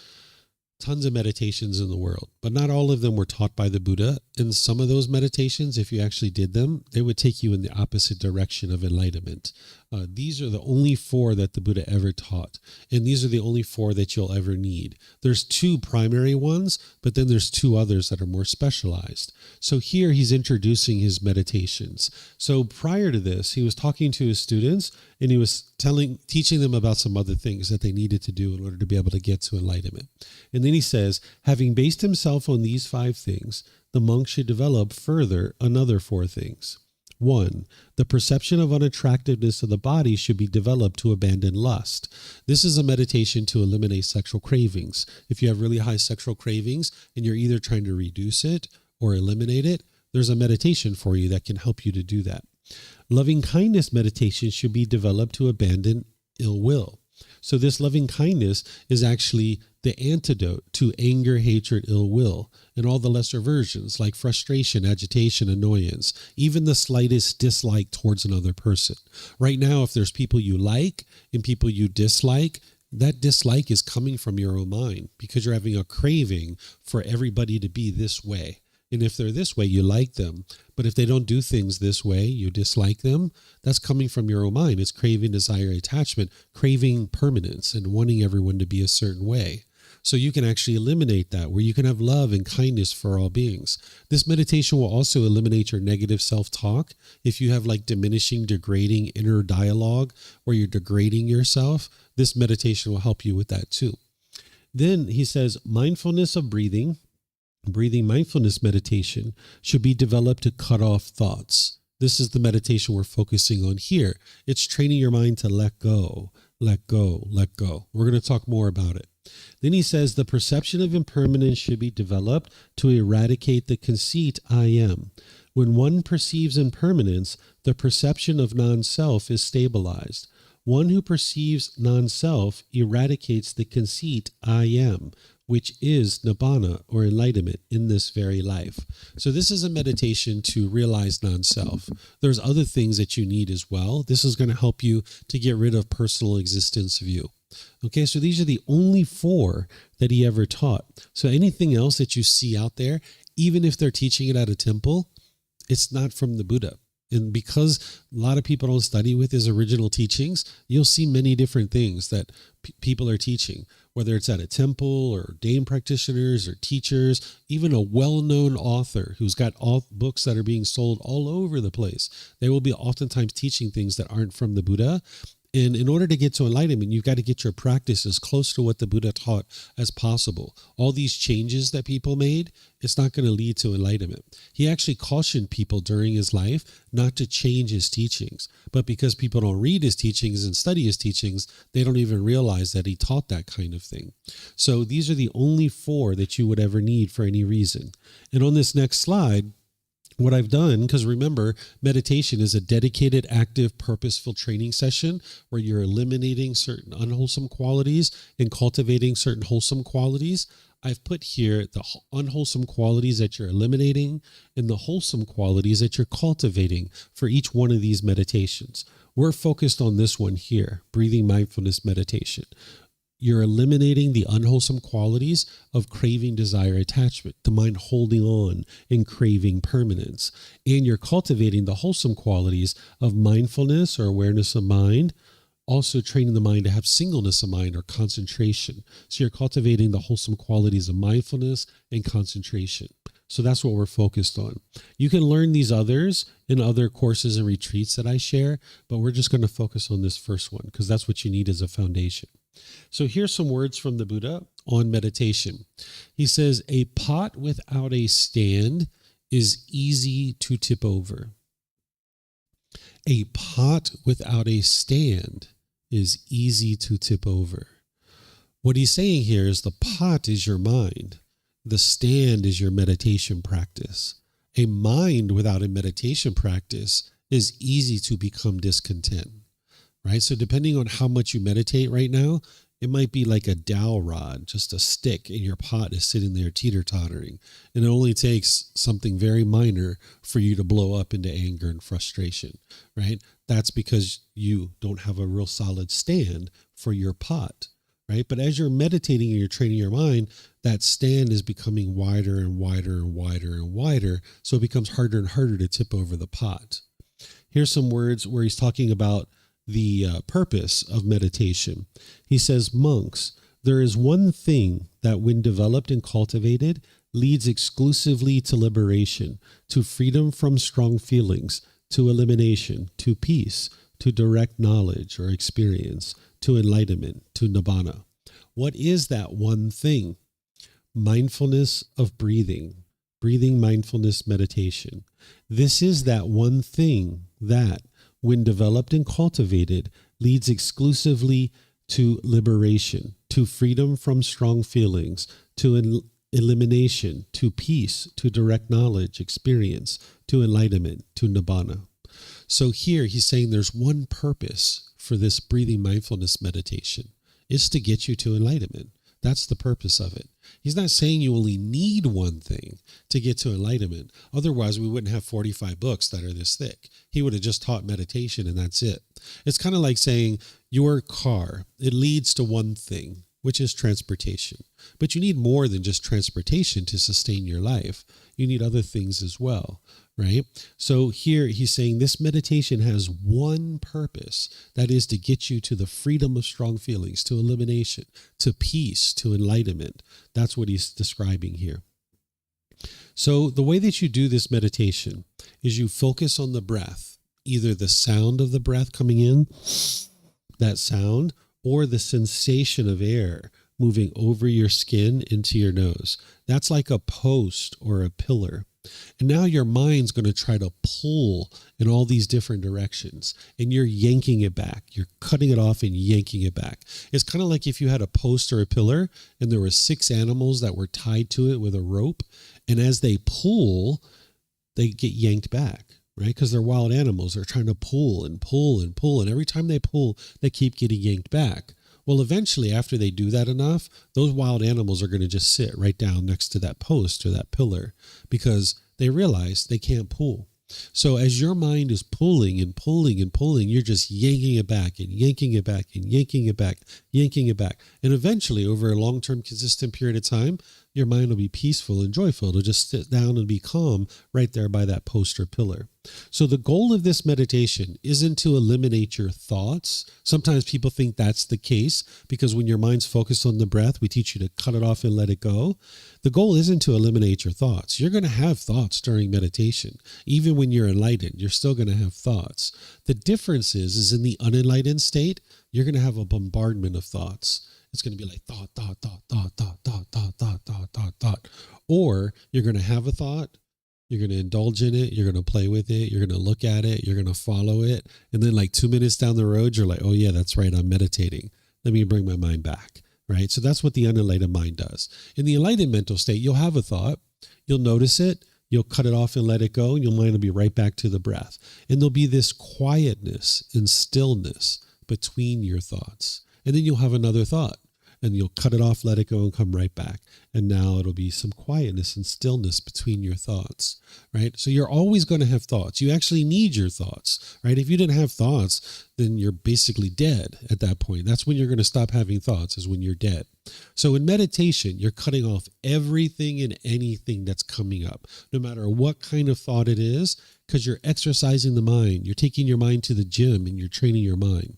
tons of meditations in the world, but not all of them were taught by the Buddha. And some of those meditations, if you actually did them, they would take you in the opposite direction of enlightenment. These are the only 4 that the Buddha ever taught. And these are the only 4 that you'll ever need. There's 2 primary ones, but then there's 2 others that are more specialized. So here he's introducing his meditations. So prior to this, he was talking to his students and he was teaching them about some other things that they needed to do in order to be able to get to enlightenment. And then he says, having based himself on these 5 things, the monk should develop further another 4 things. 1, the perception of unattractiveness of the body should be developed to abandon lust. This is a meditation to eliminate sexual cravings. If you have really high sexual cravings and you're either trying to reduce it or eliminate it, there's a meditation for you that can help you to do that. Loving kindness meditation should be developed to abandon ill will. So this loving kindness is actually the antidote to anger, hatred, ill will, and all the lesser versions like frustration, agitation, annoyance, even the slightest dislike towards another person. Right now, if there's people you like and people you dislike, that dislike is coming from your own mind because you're having a craving for everybody to be this way. And if they're this way, you like them. But if they don't do things this way, you dislike them. That's coming from your own mind. It's craving, desire, attachment, craving permanence and wanting everyone to be a certain way. So you can actually eliminate that, where you can have love and kindness for all beings. This meditation will also eliminate your negative self-talk. If you have like diminishing, degrading inner dialogue where you're degrading yourself, this meditation will help you with that too. Then he says, mindfulness of breathing mindfulness meditation should be developed to cut off thoughts. This is the meditation we're focusing on here. It's training your mind to let go, let go, let go. We're going to talk more about it. Then he says the perception of impermanence should be developed to eradicate the conceit I am. When one perceives impermanence, the perception of non-self is stabilized. One who perceives non-self eradicates the conceit I am, which is nibbana or enlightenment in this very life. So this is a meditation to realize non-self. There's other things that you need as well. This is going to help you to get rid of personal existence view. Okay, so these are the only 4 that he ever taught. So anything else that you see out there, even if they're teaching it at a temple, it's not from the Buddha. And because a lot of people don't study with his original teachings, you'll see many different things that people are teaching, whether it's at a temple or ordained practitioners or teachers, even a well-known author who's got all books that are being sold all over the place. They will be oftentimes teaching things that aren't from the Buddha. And in order to get to enlightenment, you've got to get your practice as close to what the Buddha taught as possible. All these changes that people made, it's not going to lead to enlightenment. He actually cautioned people during his life not to change his teachings. But because people don't read his teachings and study his teachings, they don't even realize that he taught that kind of thing. So these are the only 4 that you would ever need for any reason. And on this next slide, what I've done, because remember, meditation is a dedicated, active, purposeful training session where you're eliminating certain unwholesome qualities and cultivating certain wholesome qualities. I've put here the unwholesome qualities that you're eliminating and the wholesome qualities that you're cultivating for each one of these meditations. We're focused on this one here, breathing mindfulness meditation. You're eliminating the unwholesome qualities of craving, desire, attachment, the mind holding on and craving permanence. And you're cultivating the wholesome qualities of mindfulness or awareness of mind, also training the mind to have singleness of mind or concentration. So you're cultivating the wholesome qualities of mindfulness and concentration. So that's what we're focused on. You can learn these others in other courses and retreats that I share, but we're just going to focus on this first one because that's what you need as a foundation. So here's some words from the Buddha on meditation. He says, a pot without a stand is easy to tip over. A pot without a stand is easy to tip over. What he's saying here is the pot is your mind. The stand is your meditation practice. A mind without a meditation practice is easy to become discontent. Right? So depending on how much you meditate right now, it might be like a dowel rod, just a stick, and your pot is sitting there teeter-tottering. And it only takes something very minor for you to blow up into anger and frustration, right? That's because you don't have a real solid stand for your pot, right? But as you're meditating and you're training your mind, that stand is becoming wider and wider and wider and wider, so it becomes harder and harder to tip over the pot. Here's some words where he's talking about the purpose of meditation. He says, monks, there is one thing that when developed and cultivated leads exclusively to liberation, to freedom from strong feelings, to elimination, to peace, to direct knowledge or experience, to enlightenment, to nibbana. What is that one thing? Mindfulness of breathing, breathing mindfulness meditation. This is that one thing that, when developed and cultivated, leads exclusively to liberation, to freedom from strong feelings, to elimination, to peace, to direct knowledge, experience, to enlightenment, to nibbana. So here he's saying there's one purpose for this breathing mindfulness meditation. It's to get you to enlightenment. That's the purpose of it. He's not saying you only need one thing to get to enlightenment. Otherwise, we wouldn't have 45 books that are this thick. He would have just taught meditation and that's it. It's kind of like saying your car, it leads to one thing, which is transportation. But you need more than just transportation to sustain your life. You need other things as well, right? So here he's saying this meditation has one purpose, that is to get you to the freedom of strong feelings, to elimination, to peace, to enlightenment. That's what he's describing here. So the way that you do this meditation is you focus on the breath, either the sound of the breath coming in, that sound, or the sensation of air moving over your skin into your nose. That's like a post or a pillar. And now your mind's going to try to pull in all these different directions, and you're yanking it back. You're cutting it off and yanking it back. It's kind of like if you had a post or a pillar and there were 6 animals that were tied to it with a rope, and as they pull, they get yanked back, right? Because they're wild animals. They're trying to pull and pull and pull, and every time they pull, they keep getting yanked back. Well, eventually, after they do that enough, those wild animals are going to just sit right down next to that post or that pillar because they realize they can't pull. So as your mind is pulling and pulling and pulling, you're just yanking it back and yanking it back and yanking it back, yanking it back. And eventually, over a long-term, consistent period of time, your mind will be peaceful and joyful. It'll just sit down and be calm right there by that post or pillar. So the goal of this meditation isn't to eliminate your thoughts. Sometimes people think that's the case because when your mind's focused on the breath, we teach you to cut it off and let it go. The goal isn't to eliminate your thoughts. You're going to have thoughts during meditation. Even when you're enlightened, you're still going to have thoughts. The difference is in the unenlightened state, you're going to have a bombardment of thoughts. It's going to be like thought, thought, thought, thought, thought, thought, thought, thought, thought, thought, thought. Or you're going to have a thought, you're going to indulge in it, you're going to play with it, you're going to look at it, you're going to follow it. And then like 2 minutes down the road, you're like, oh yeah, that's right, I'm meditating. Let me bring my mind back, right? So that's what the unenlightened mind does. In the enlightened mental state, you'll have a thought, you'll notice it, you'll cut it off and let it go, and your mind will be right back to the breath. And there'll be this quietness and stillness between your thoughts. And then you'll have another thought, and you'll cut it off, let it go, and come right back. And now it'll be some quietness and stillness between your thoughts, right? So you're always going to have thoughts. You actually need your thoughts, right? If you didn't have thoughts, then you're basically dead at that point. That's when you're going to stop having thoughts, is when you're dead. So in meditation, you're cutting off everything and anything that's coming up, no matter what kind of thought it is, because you're exercising the mind. You're taking your mind to the gym and you're training your mind.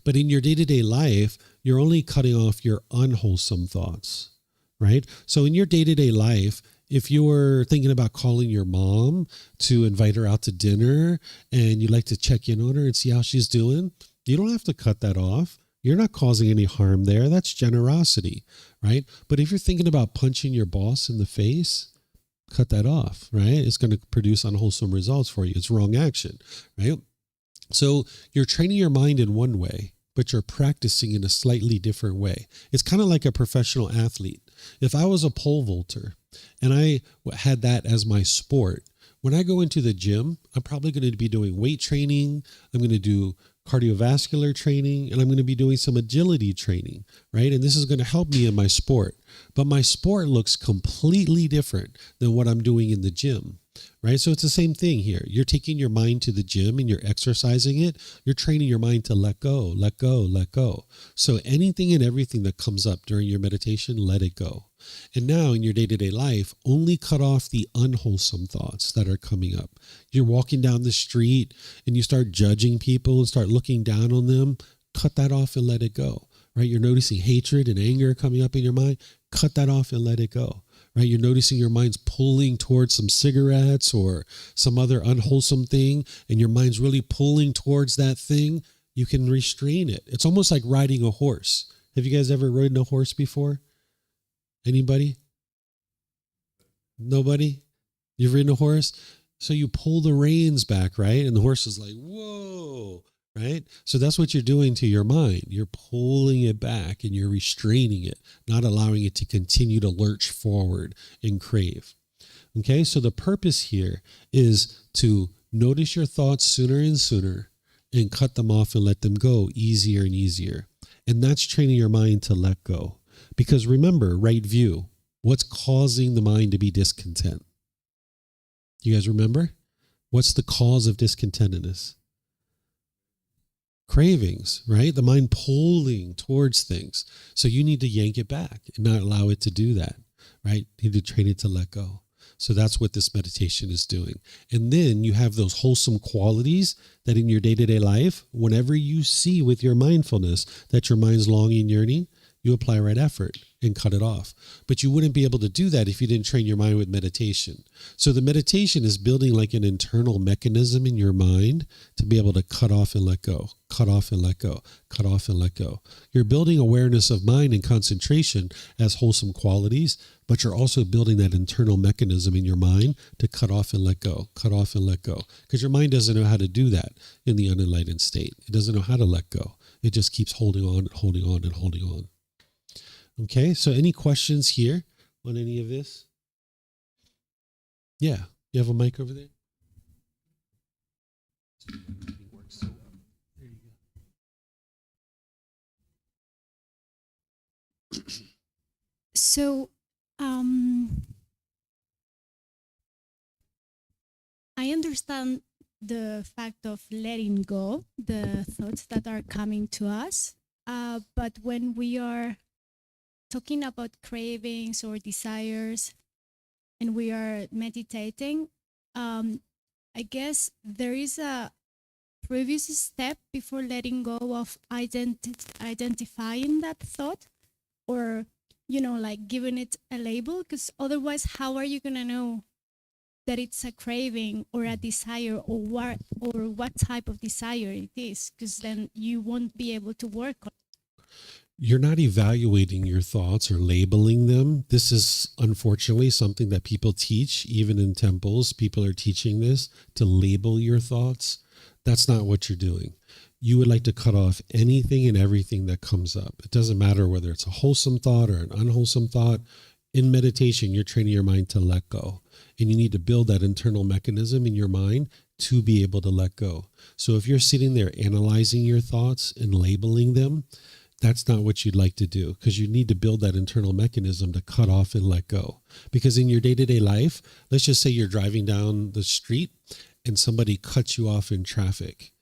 But in your day-to-day life, you're only cutting off your unwholesome thoughts, right? So in your day-to-day life, if you're thinking about calling your mom to invite her out to dinner and you'd like to check in on her and see how she's doing, you don't have to cut that off. You're not causing any harm there. That's generosity, right? But if you're thinking about punching your boss in the face, cut that off, right? It's going to produce unwholesome results for you. It's wrong action, right? So you're training your mind in one way, but you're practicing in a slightly different way. It's kind of like a professional athlete. If I was a pole vaulter and I had that as my sport, when I go into the gym, I'm probably going to be doing weight training. I'm going to do cardiovascular training, and I'm going to be doing some agility training, right? And this is going to help me in my sport. But my sport looks completely different than what I'm doing in the gym, right? So it's the same thing here. You're taking your mind to the gym and you're exercising it. You're training your mind to let go, let go, let go. So anything and everything that comes up during your meditation, let it go. And now in your day-to-day life, only cut off the unwholesome thoughts that are coming up. You're walking down the street and you start judging people and start looking down on them. Cut that off and let it go, right? You're noticing hatred and anger coming up in your mind. Cut that off and let it go, right? You're noticing your mind's pulling towards some cigarettes or some other unwholesome thing, and your mind's really pulling towards that thing. You can restrain it. It's almost like riding a horse. Have you guys ever ridden a horse before? Anybody? Nobody? You've ridden a horse? So you pull the reins back, right? And the horse is like, whoa, right? So that's what you're doing to your mind. You're pulling it back and you're restraining it, not allowing it to continue to lurch forward and crave. Okay, so the purpose here is to notice your thoughts sooner and sooner and cut them off and let them go easier and easier. And that's training your mind to let go. Because remember, right view, what's causing the mind to be discontent? You guys remember? What's the cause of discontentedness? Cravings, right? The mind pulling towards things. So you need to yank it back and not allow it to do that, right? You need to train it to let go. So that's what this meditation is doing. And then you have those wholesome qualities that in your day-to-day life, whenever you see with your mindfulness that your mind's longing, yearning, you apply right effort and cut it off. But you wouldn't be able to do that if you didn't train your mind with meditation. So the meditation is building like an internal mechanism in your mind to be able to cut off and let go, cut off and let go, cut off and let go. You're building awareness of mind and concentration as wholesome qualities, but you're also building that internal mechanism in your mind to cut off and let go, cut off and let go. Because your mind doesn't know how to do that in the unenlightened state. It doesn't know how to let go. It just keeps holding on, holding on, and holding on. Okay, so any questions here on any of this? Yeah, you have a mic over there? There you go. So, I understand the fact of letting go the thoughts that are coming to us. But when we are talking about cravings or desires and we are meditating, I guess there is a previous step before letting go of identifying that thought, or like giving it a label, because otherwise how are you going to know that it's a craving or a desire, or what type of desire it is, because then you won't be able to work on. You're not evaluating your thoughts or labeling them. This is unfortunately something that people teach, even in temples. People are teaching this, to label your thoughts. That's not what you're doing. You would like to cut off anything and everything that comes up. It doesn't matter whether it's a wholesome thought or an unwholesome thought. In meditation, you're training your mind to let go. And you need to build that internal mechanism in your mind to be able to let go. So if you're sitting there analyzing your thoughts and labeling them, that's not what you'd like to do, because you need to build that internal mechanism to cut off and let go. Because in your day-to-day life, let's just say you're driving down the street and somebody cuts you off in traffic.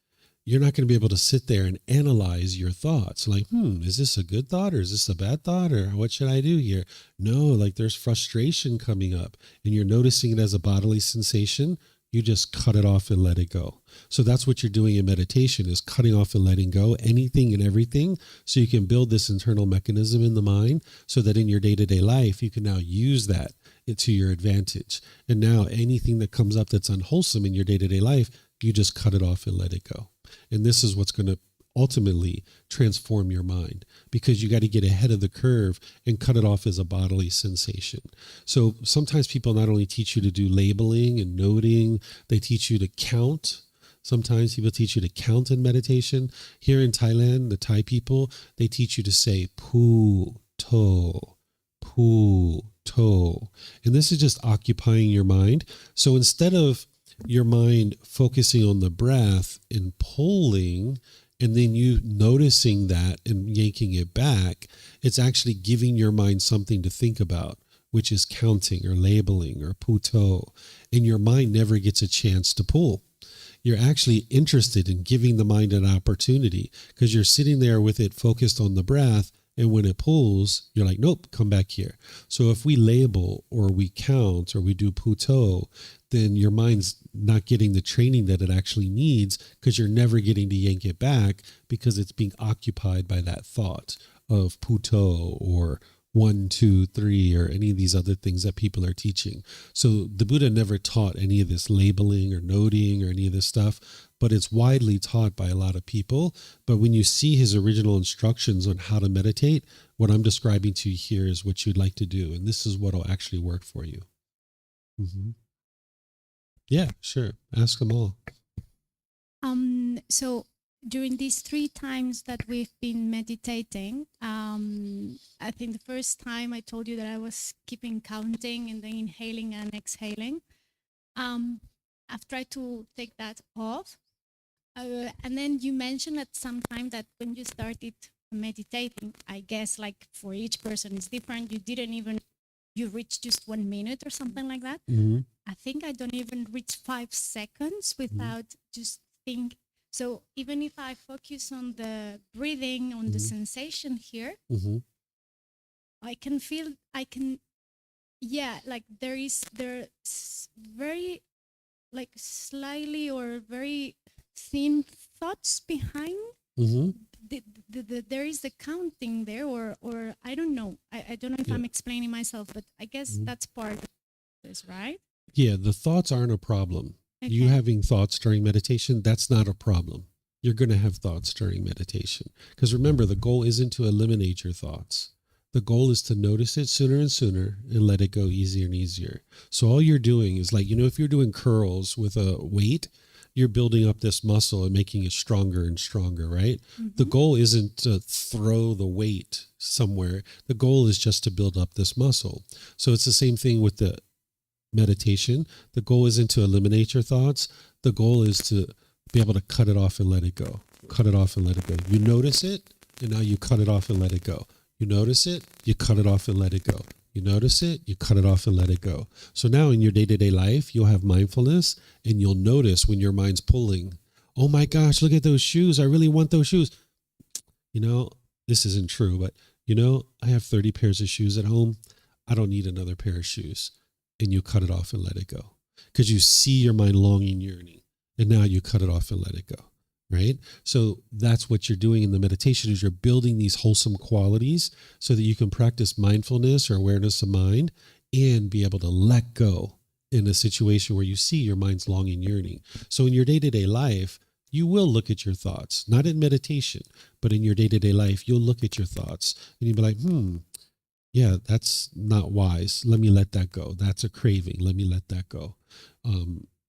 You're not going to be able to sit there and analyze your thoughts. Like, is this a good thought or is this a bad thought, or what should I do here? No, like there's frustration coming up and you're noticing it as a bodily sensation. You just cut it off and let it go. So that's what you're doing in meditation, is cutting off and letting go anything and everything, so you can build this internal mechanism in the mind, so that in your day-to-day life, you can now use that to your advantage. And now anything that comes up that's unwholesome in your day-to-day life, you just cut it off and let it go. And this is what's going to ultimately transform your mind, because you got to get ahead of the curve and cut it off as a bodily sensation. So sometimes people not only teach you to do labeling and noting, they teach you to count. Sometimes people teach you to count in meditation. Here in Thailand, the Thai people, they teach you to say pu to, pu to. And this is just occupying your mind. So instead of your mind focusing on the breath and pulling, and then you noticing that and yanking it back, it's actually giving your mind something to think about, which is counting or labeling or puto. And your mind never gets a chance to pull. You're actually interested in giving the mind an opportunity, because you're sitting there with it focused on the breath. And when it pulls, you're like, nope, come back here. So if we label or we count or we do puto, then your mind's not getting the training that it actually needs, because you're never getting to yank it back, because it's being occupied by that thought of puto or 1, 2, 3, or any of these other things that people are teaching. So the Buddha never taught any of this labeling or noting or any of this stuff, but it's widely taught by a lot of people. But when you see his original instructions on how to meditate, what I'm describing to you here is what you'd like to do. And this is what will actually work for you. Mm-hmm. Yeah, sure. Ask them all. So during these 3 times that we've been meditating, I think the first time I told you that I was keeping counting and then inhaling and exhaling. I've tried to take that off. And then you mentioned at some time that when you started meditating, I guess like for each person it's different. You reached just 1 minute or something like that. Mm-hmm. I think I don't even reach 5 seconds without just think. So even if I focus on the breathing, on the sensation here, I can feel, like there's very like slightly or very thin thoughts behind. There is the counting there, or I don't know. I don't know if I'm explaining myself, but I guess that's part of this, right? Yeah, the thoughts aren't a problem. Okay. You having thoughts during meditation, that's not a problem. You're going to have thoughts during meditation. Because remember, the goal isn't to eliminate your thoughts. The goal is to notice it sooner and sooner and let it go easier and easier. So all you're doing is like, if you're doing curls with a weight, you're building up this muscle and making it stronger and stronger, right? The goal isn't to throw the weight somewhere. The goal is just to build up this muscle. So it's the same thing with the meditation. The goal isn't to eliminate your thoughts. The goal is to be able to cut it off and let it go. Cut it off and let it go. You notice it, and now you cut it off and let it go. You notice it, you cut it off and let it go. You notice it, you cut it off and let it go. So now in your day-to-day life, you'll have mindfulness and you'll notice when your mind's pulling, oh my gosh, look at those shoes. I really want those shoes. This isn't true, but I have 30 pairs of shoes at home. I don't need another pair of shoes. And you cut it off and let it go. Because you see your mind longing, yearning. And now you cut it off and let it go. Right? So that's what you're doing in the meditation is you're building these wholesome qualities so that you can practice mindfulness or awareness of mind and be able to let go in a situation where you see your mind's longing, yearning. So in your day-to-day life, you will look at your thoughts, not in meditation, but in your day-to-day life, you'll look at your thoughts and you'll be like, yeah, that's not wise. Let me let that go. That's a craving. Let me let that go.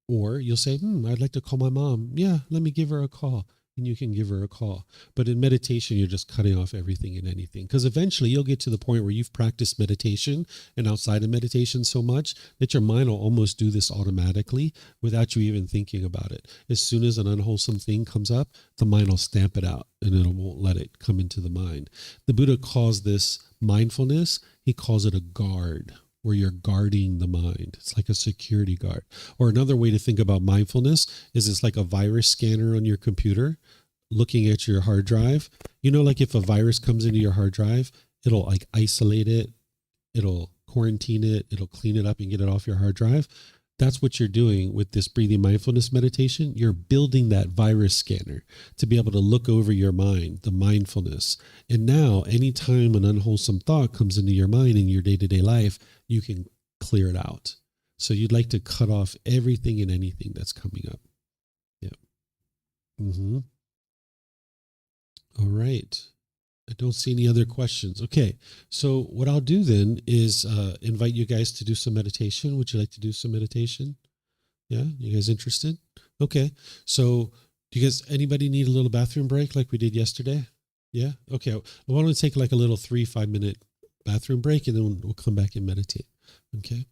Or you'll say, I'd like to call my mom. Yeah, let me give her a call. And you can give her a call. But in meditation, you're just cutting off everything and anything. Because eventually you'll get to the point where you've practiced meditation and outside of meditation so much that your mind will almost do this automatically without you even thinking about it. As soon as an unwholesome thing comes up, the mind will stamp it out and it won't let it come into the mind. The Buddha calls this mindfulness. He calls it a guard, where you're guarding the mind. It's like a security guard. Or another way to think about mindfulness is it's like a virus scanner on your computer looking at your hard drive. Like if a virus comes into your hard drive, it'll like isolate it, it'll quarantine it, it'll clean it up and get it off your hard drive. That's what you're doing with this breathing mindfulness meditation. You're building that virus scanner to be able to look over your mind, the mindfulness. And now, anytime an unwholesome thought comes into your mind in your day-to-day life, you can clear it out. So you'd like to cut off everything and anything that's coming up. Yeah. All right. I don't see any other questions. Okay, so what I'll do then is invite you guys to do some meditation. Would you like to do some meditation? Yeah, you guys interested? Okay, so do you guys, anybody need a little bathroom break like we did yesterday? Yeah, okay. Why don't we take like a little 3-5 minute bathroom break and then we'll come back and meditate. Okay.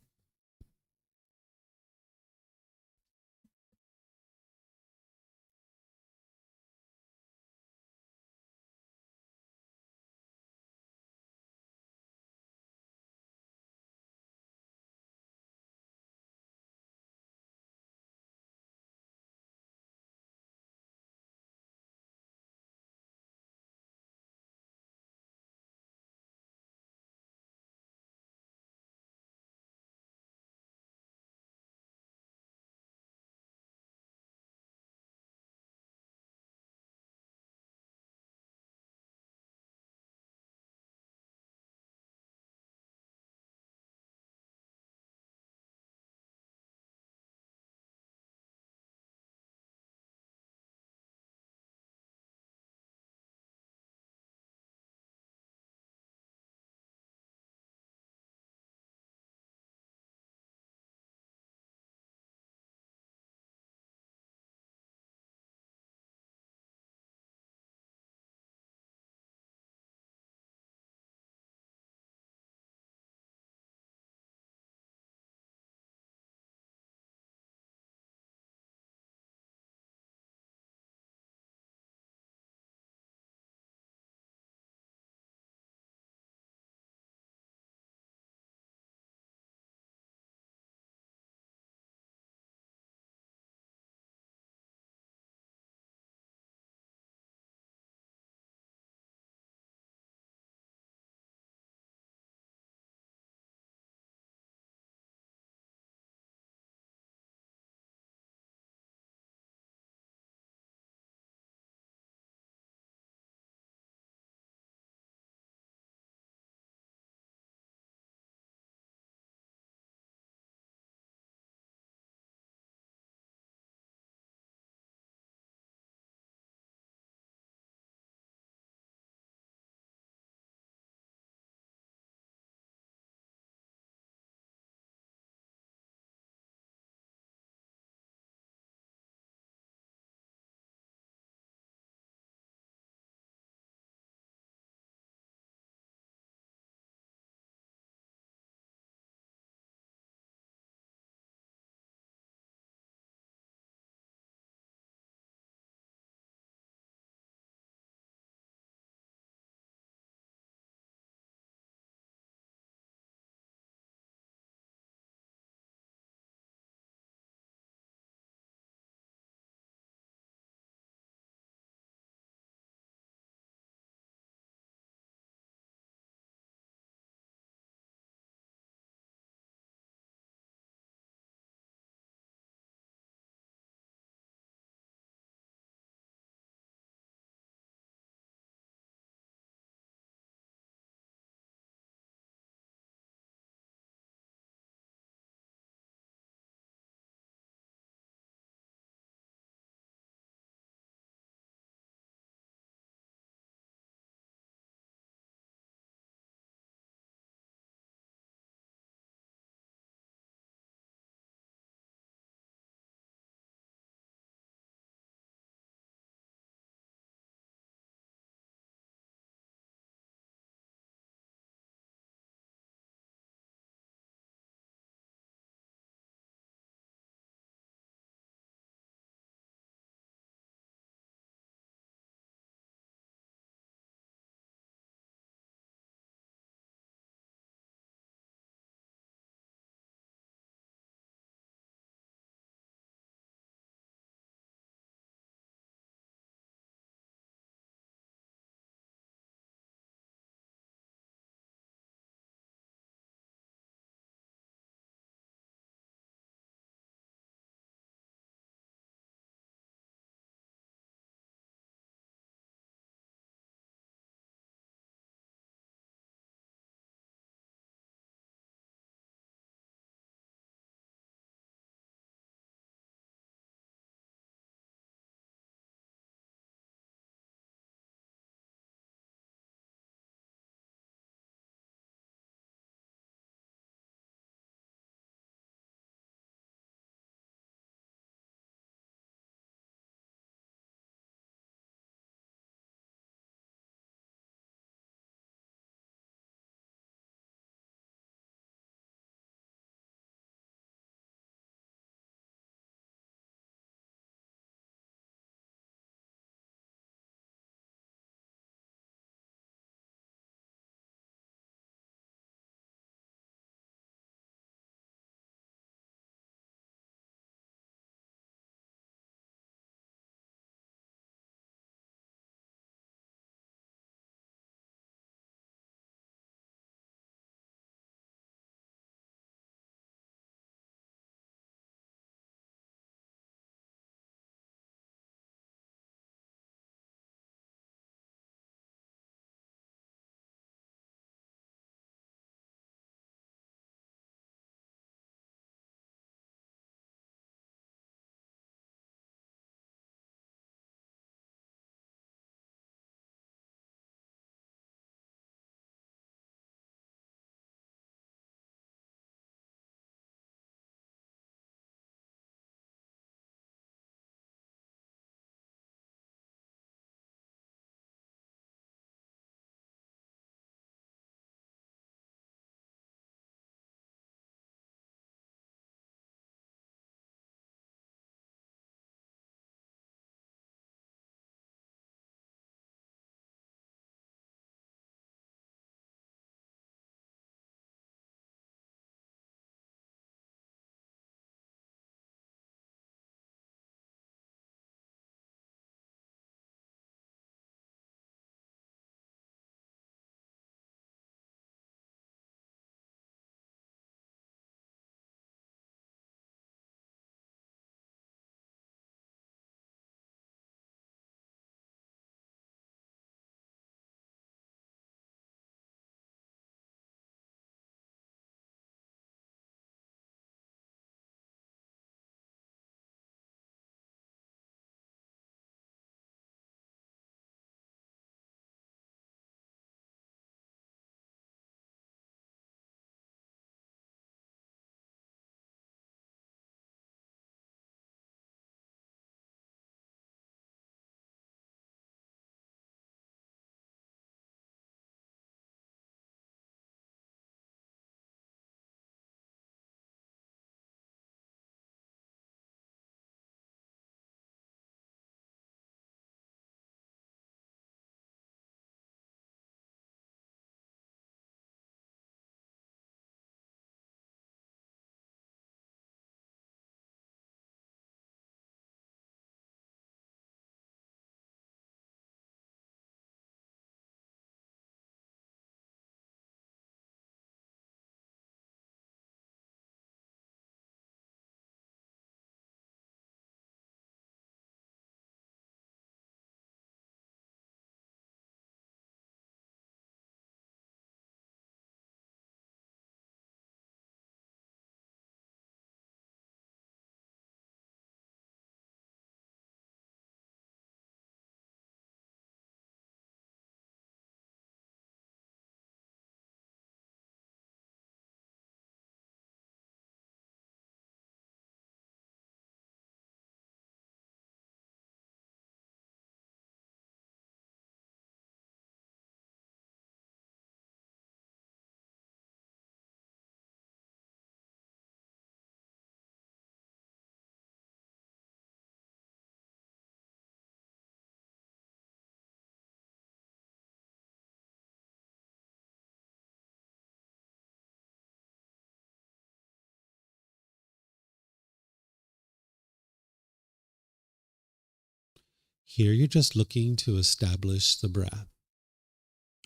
Here you're just looking to establish the breath,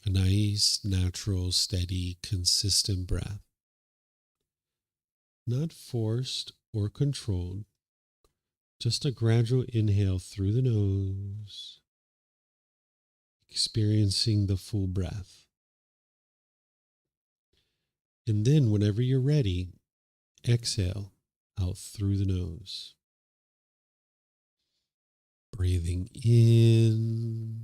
a nice, natural, steady, consistent breath, not forced or controlled, just a gradual inhale through the nose, experiencing the full breath. And then, whenever you're ready, exhale out through the nose. Breathing in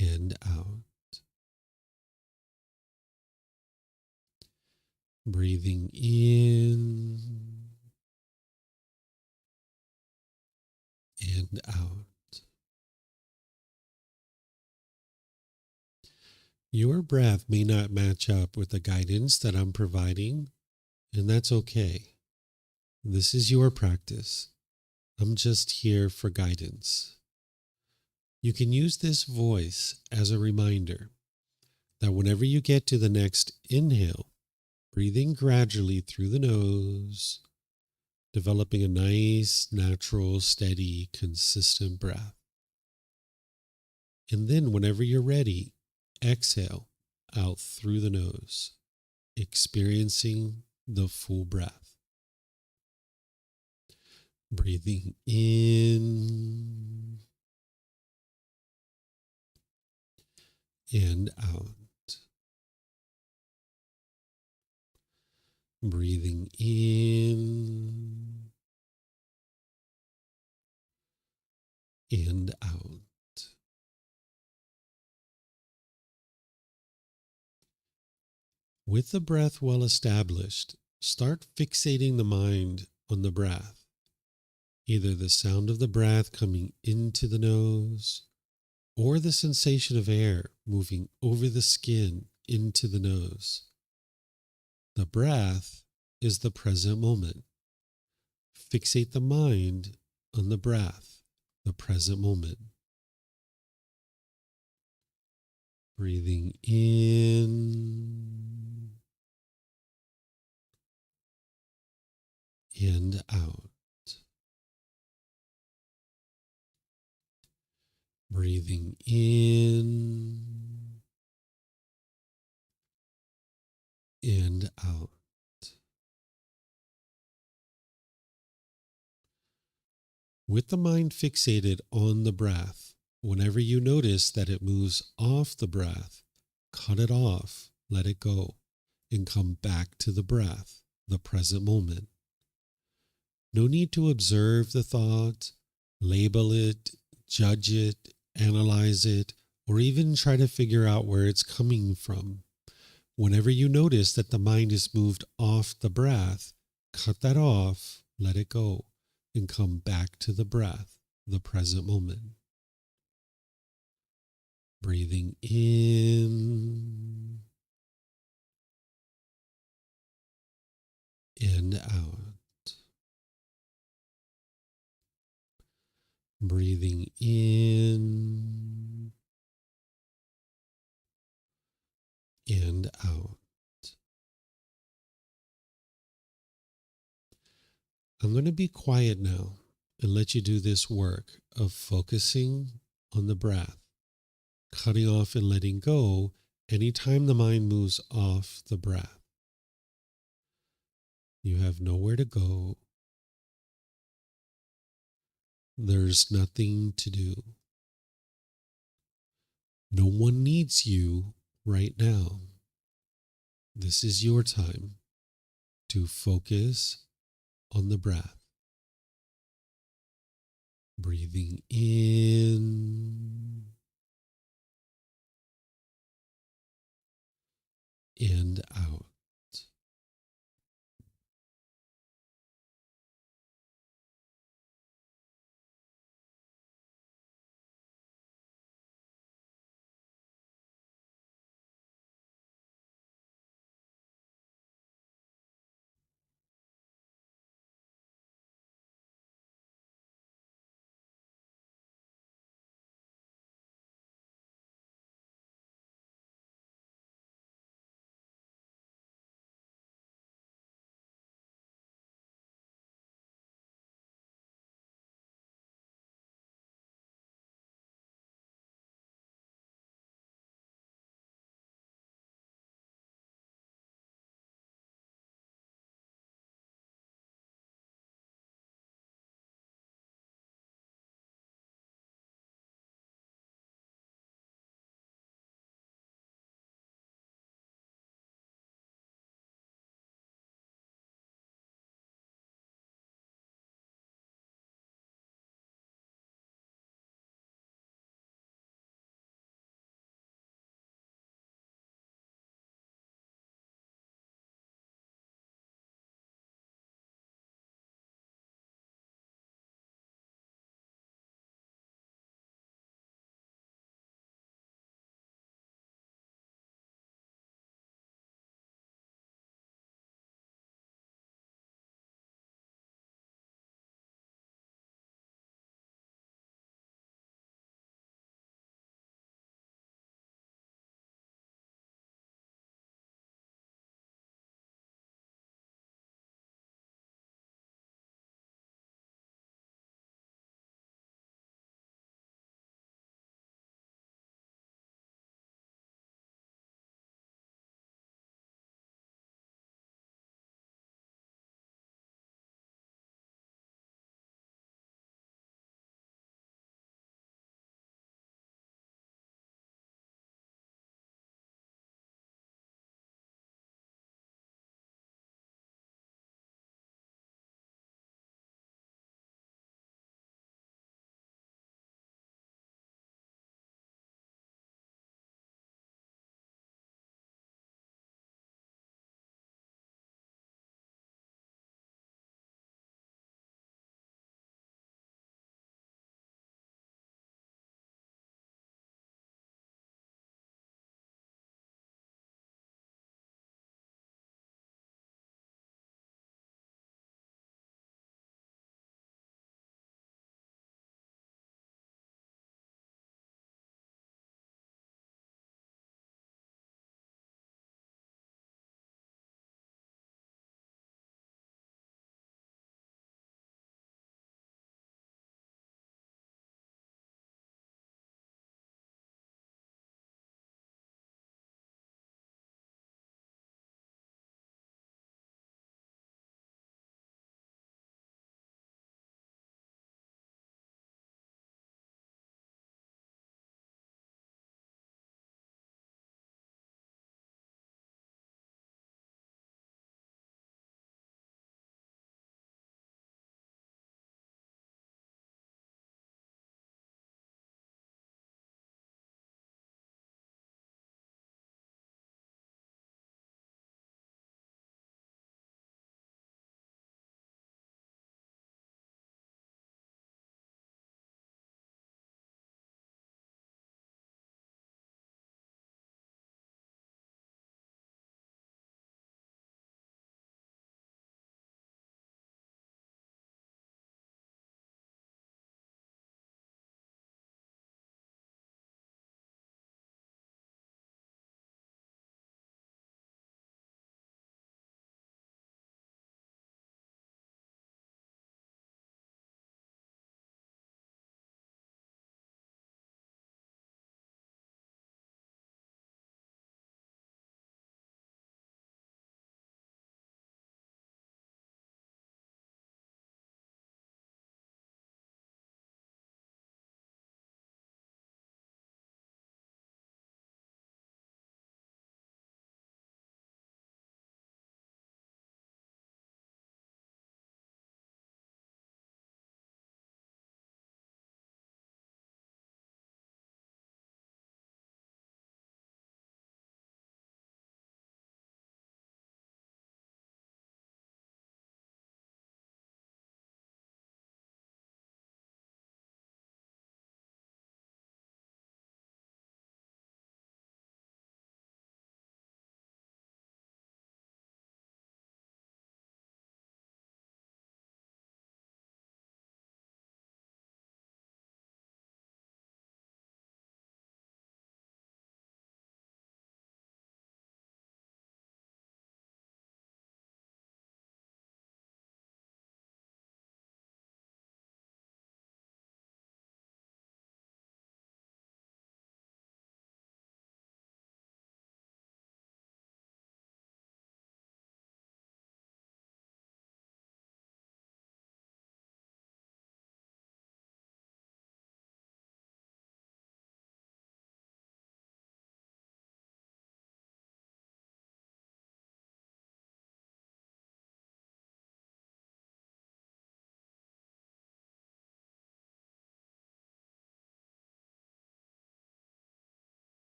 and out. Breathing in and out. Your breath may not match up with the guidance that I'm providing, and that's okay. This is your practice. I'm just here for guidance. You can use this voice as a reminder that whenever you get to the next inhale, breathing gradually through the nose, developing a nice, natural, steady, consistent breath. And then whenever you're ready, exhale out through the nose, experiencing the full breath. Breathing in and out. Breathing in and out. With the breath well established, start fixating the mind on the breath, either the sound of the breath coming into the nose or the sensation of air moving over the skin into the nose. The breath is the present moment. Fixate the mind on the breath, the present moment. Breathing in and out. Breathing in and out. With the mind fixated on the breath, whenever you notice that it moves off the breath, cut it off, let it go, and come back to the breath, the present moment. No need to observe the thought, label it, judge it, analyze it, or even try to figure out where it's coming from. Whenever you notice that the mind is moved off the breath, cut that off, let it go, and come back to the breath, the present moment. Breathing in and out. Breathing in and out. I'm going to be quiet now and let you do this work of focusing on the breath, cutting off and letting go anytime the mind moves off the breath. You have nowhere to go. There's nothing to do. No one needs you right now. This is your time to focus on the breath. Breathing in and out.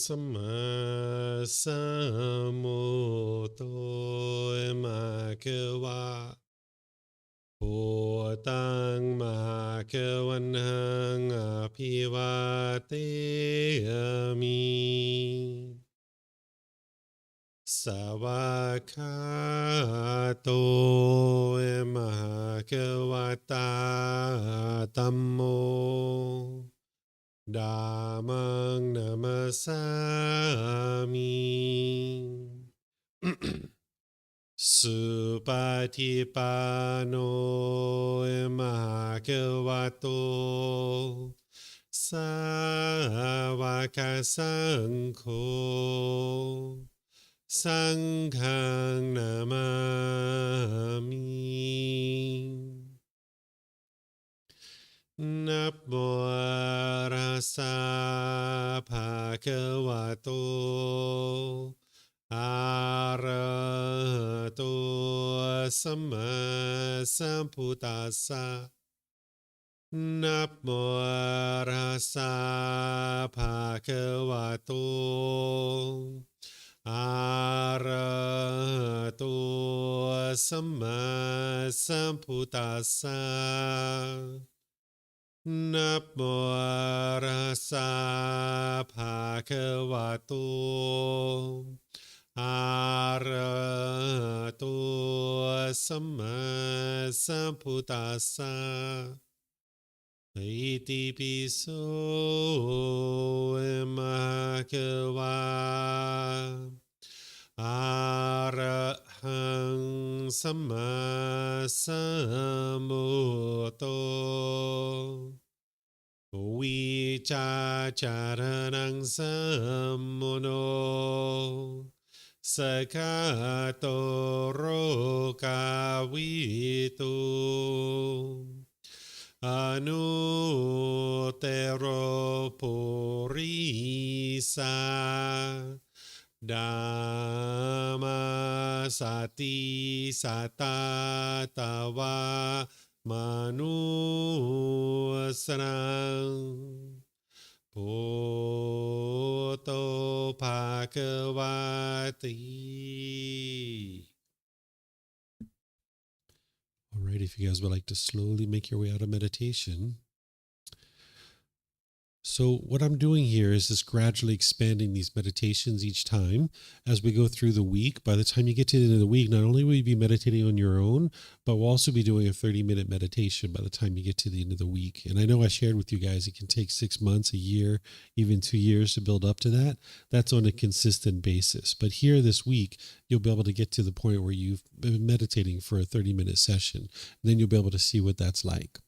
สัมมาสัมพุทโธมะเกวะพุทธังมะเกวันหังอภิวาเตมิสวากขาโตมะเกวตาธัมโมธัมมังนัมสสามิ สุปฏิปันโนมหะเกวะโตสาวกสังโฆสังฆังนามามินะโมตัสสะภะคะวะโตอะระหะโตสัมมาสัมพุทธัสสะนะโมตัสสะภะคะวะโตอะระหะโตสัมมาสัมพุทธัสสะนะโมตัสสะภะคะวะโตอะระหะโตสัมมาสัมพุทธัสสะอิติปิโสมะเกวะอะระหังสัมมาสัมพุทโธวิจาจารนังสัมโมโนสกาโตโรกาวิตุอนุเตโรปุริสาดัมมาสติสัตตาตวามนุสนังพุทโธภะคะวะติ All right, if you guys would like to slowly make your way out of meditation. So what I'm doing here is just gradually expanding these meditations each time as we go through the week. By the time you get to the end of the week, not only will you be meditating on your own, but we'll also be doing a 30-minute meditation by the time you get to the end of the week. And I know I shared with you guys, it can take 6 months, a year, even 2 years to build up to that. That's on a consistent basis. But here this week, you'll be able to get to the point where you've been meditating for a 30-minute session. And then you'll be able to see what that's like.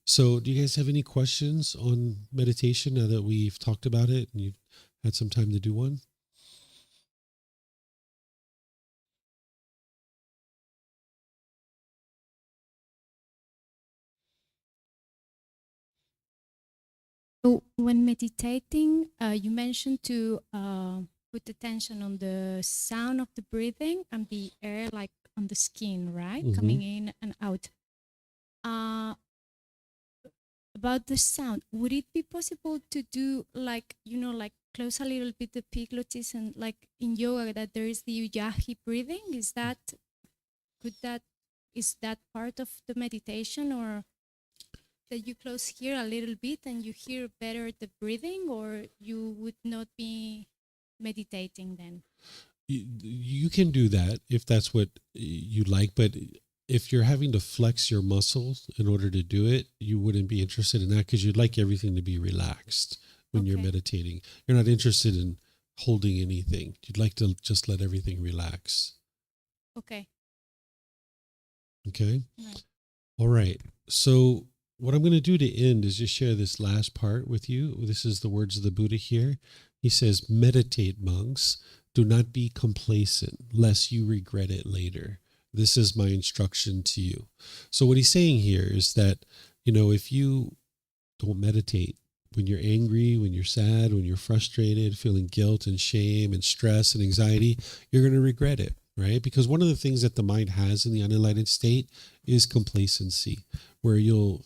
So do you guys have any questions on meditation now that we've talked about it and you've had some time to do one? So when meditating, you mentioned to put attention on the sound of the breathing and the air like on the skin, right? Mhm. Coming in and out. About the sound, would it be possible to do like, like close a little bit the epiglottis and like in yoga that there is the ujjayi breathing? Is that part of the meditation, or that you close here a little bit and you hear better the breathing, or you would not be meditating then? You can do that if that's what you like, but if you're having to flex your muscles in order to do it, you wouldn't be interested in that because you'd like everything to be relaxed when you're meditating. You're not interested in holding anything. You'd like to just let everything relax. Okay. Okay. Right. All right. So what I'm going to do to end is just share this last part with you. This is the words of the Buddha here. He says, meditate, monks. Do not be complacent, lest you regret it later. This is my instruction to you. So what he's saying here is that, if you don't meditate, when you're angry, when you're sad, when you're frustrated, feeling guilt and shame and stress and anxiety, you're going to regret it, right? Because one of the things that the mind has in the unenlightened state is complacency, where you'll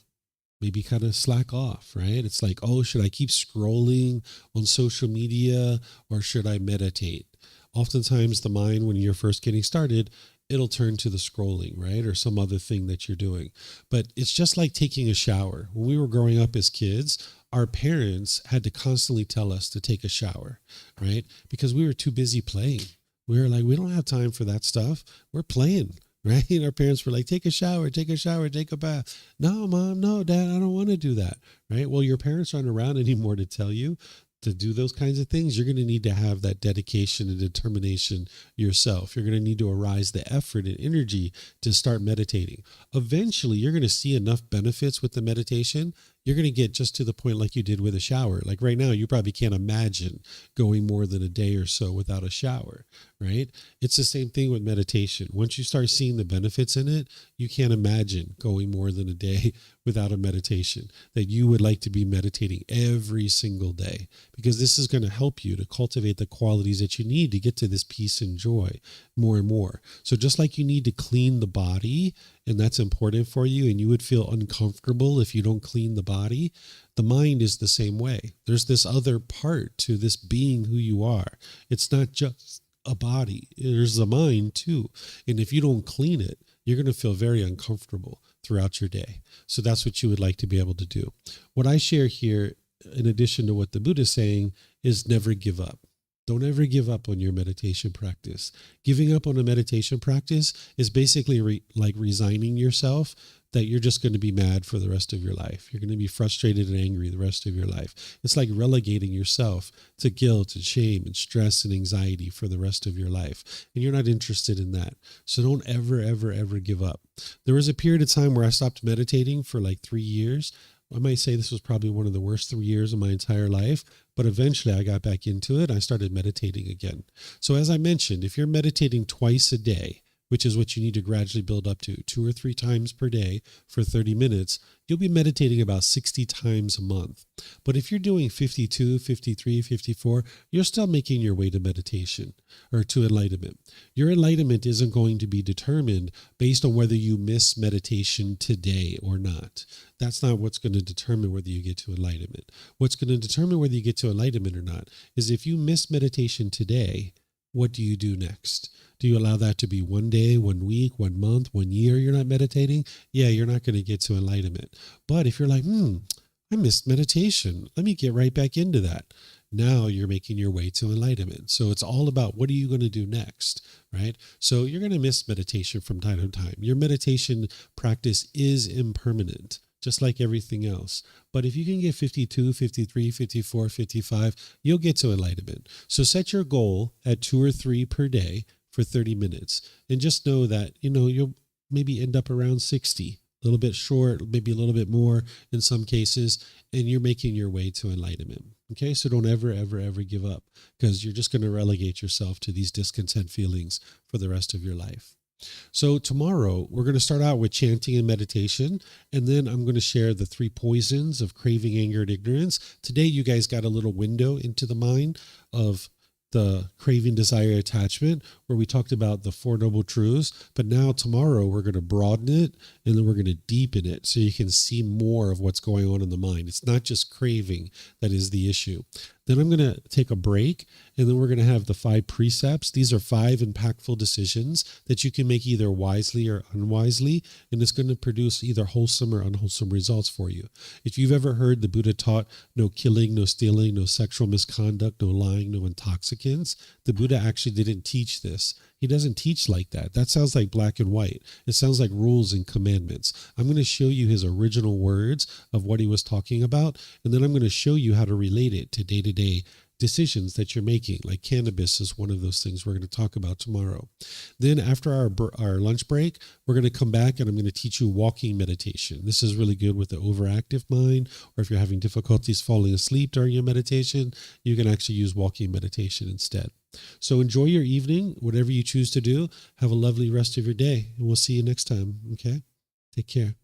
maybe kind of slack off, right? It's like, oh, should I keep scrolling on social media or should I meditate? Oftentimes the mind, when you're first getting started, it'll turn to the scrolling, right? Or some other thing that you're doing. But it's just like taking a shower. When we were growing up as kids, our parents had to constantly tell us to take a shower, right? Because we were too busy playing. We were like, we don't have time for that stuff. We're playing, right? Our parents were like, take a shower, take a bath. No, mom, no, dad, I don't want to do that, right? Well, your parents aren't around anymore to tell you to do those kinds of things. You're going to need to have that dedication and determination yourself. You're going to need to arise the effort and energy to start meditating. Eventually, you're going to see enough benefits with the meditation. You're going to get just to the point like you did with a shower. Like right now, you probably can't imagine going more than a day or so without a shower, right? It's the same thing with meditation. Once you start seeing the benefits in it, you can't imagine going more than a day without a meditation, that you would like to be meditating every single day, because this is going to help you to cultivate the qualities that you need to get to this peace and joy more and more. So just like you need to clean the body, and that's important for you, and you would feel uncomfortable if you don't clean the body, the mind is the same way. There's this other part to this being who you are. It's not just a body. There's the mind too. And if you don't clean it, you're going to feel very uncomfortable throughout your day. So that's what you would like to be able to do. What I share here, in addition to what the Buddha is saying, is never give up. Don't ever give up on your meditation practice. Giving up on a meditation practice is basically like resigning yourself that you're just going to be mad for the rest of your life. You're going to be frustrated and angry the rest of your life. It's like relegating yourself to guilt and shame and stress and anxiety for the rest of your life. And you're not interested in that. So don't ever, ever, ever give up. There was a period of time where I stopped meditating for like 3 years. I might say this was probably one of the worst 3 years of my entire life, but eventually I got back into it. I started meditating again. So as I mentioned, if you're meditating twice a day, which is what you need to gradually build up to 2 or 3 times per day for 30 minutes, you'll be meditating about 60 times a month. But if you're doing 52, 53, 54, you're still making your way to meditation or to enlightenment. Your enlightenment isn't going to be determined based on whether you miss meditation today or not. That's not what's going to determine whether you get to enlightenment. What's going to determine whether you get to enlightenment or not is if you miss meditation today, what do you do next? Do you allow that to be 1 day, 1 week, 1 month, 1 year you're not meditating? Yeah, you're not going to get to enlightenment. But if you're like, I missed meditation, let me get right back into that. Now you're making your way to enlightenment. So it's all about what are you going to do next, right? So you're going to miss meditation from time to time. Your meditation practice is impermanent, just like everything else. But if you can get 52, 53, 54, 55, you'll get to enlightenment. So set your goal at 2 or 3 per day for 30 minutes. And just know that, you'll maybe end up around 60, a little bit short, maybe a little bit more in some cases, and you're making your way to enlightenment. Okay, so don't ever, ever, ever give up, because you're just going to relegate yourself to these discontent feelings for the rest of your life. So tomorrow, we're going to start out with chanting and meditation, and then I'm going to share the 3 poisons of craving, anger, and ignorance. Today, you guys got a little window into the mind of the craving, desire, attachment, where we talked about the 4 noble truths. But now tomorrow, we're going to broaden it, and then we're going to deepen it so you can see more of what's going on in the mind. It's not just craving that is the issue. Then I'm going to take a break, and then we're going to have the 5 precepts. These are 5 impactful decisions that you can make either wisely or unwisely, and it's going to produce either wholesome or unwholesome results for you. If you've ever heard the Buddha taught no killing, no stealing, no sexual misconduct, no lying, no intoxicants, the Buddha actually didn't teach this. He doesn't teach like that. That sounds like black and white. It sounds like rules and commandments. I'm going to show you his original words of what he was talking about, and then I'm going to show you how to relate it to day-to-day decisions that you're making. Like cannabis is one of those things we're going to talk about tomorrow. Then after our lunch break, we're going to come back and I'm going to teach you walking meditation. This is really good with the overactive mind, or if you're having difficulties falling asleep during your meditation, you can actually use walking meditation instead. So enjoy your evening, whatever you choose to do. Have a lovely rest of your day, and we'll see you next time. Okay? Take care.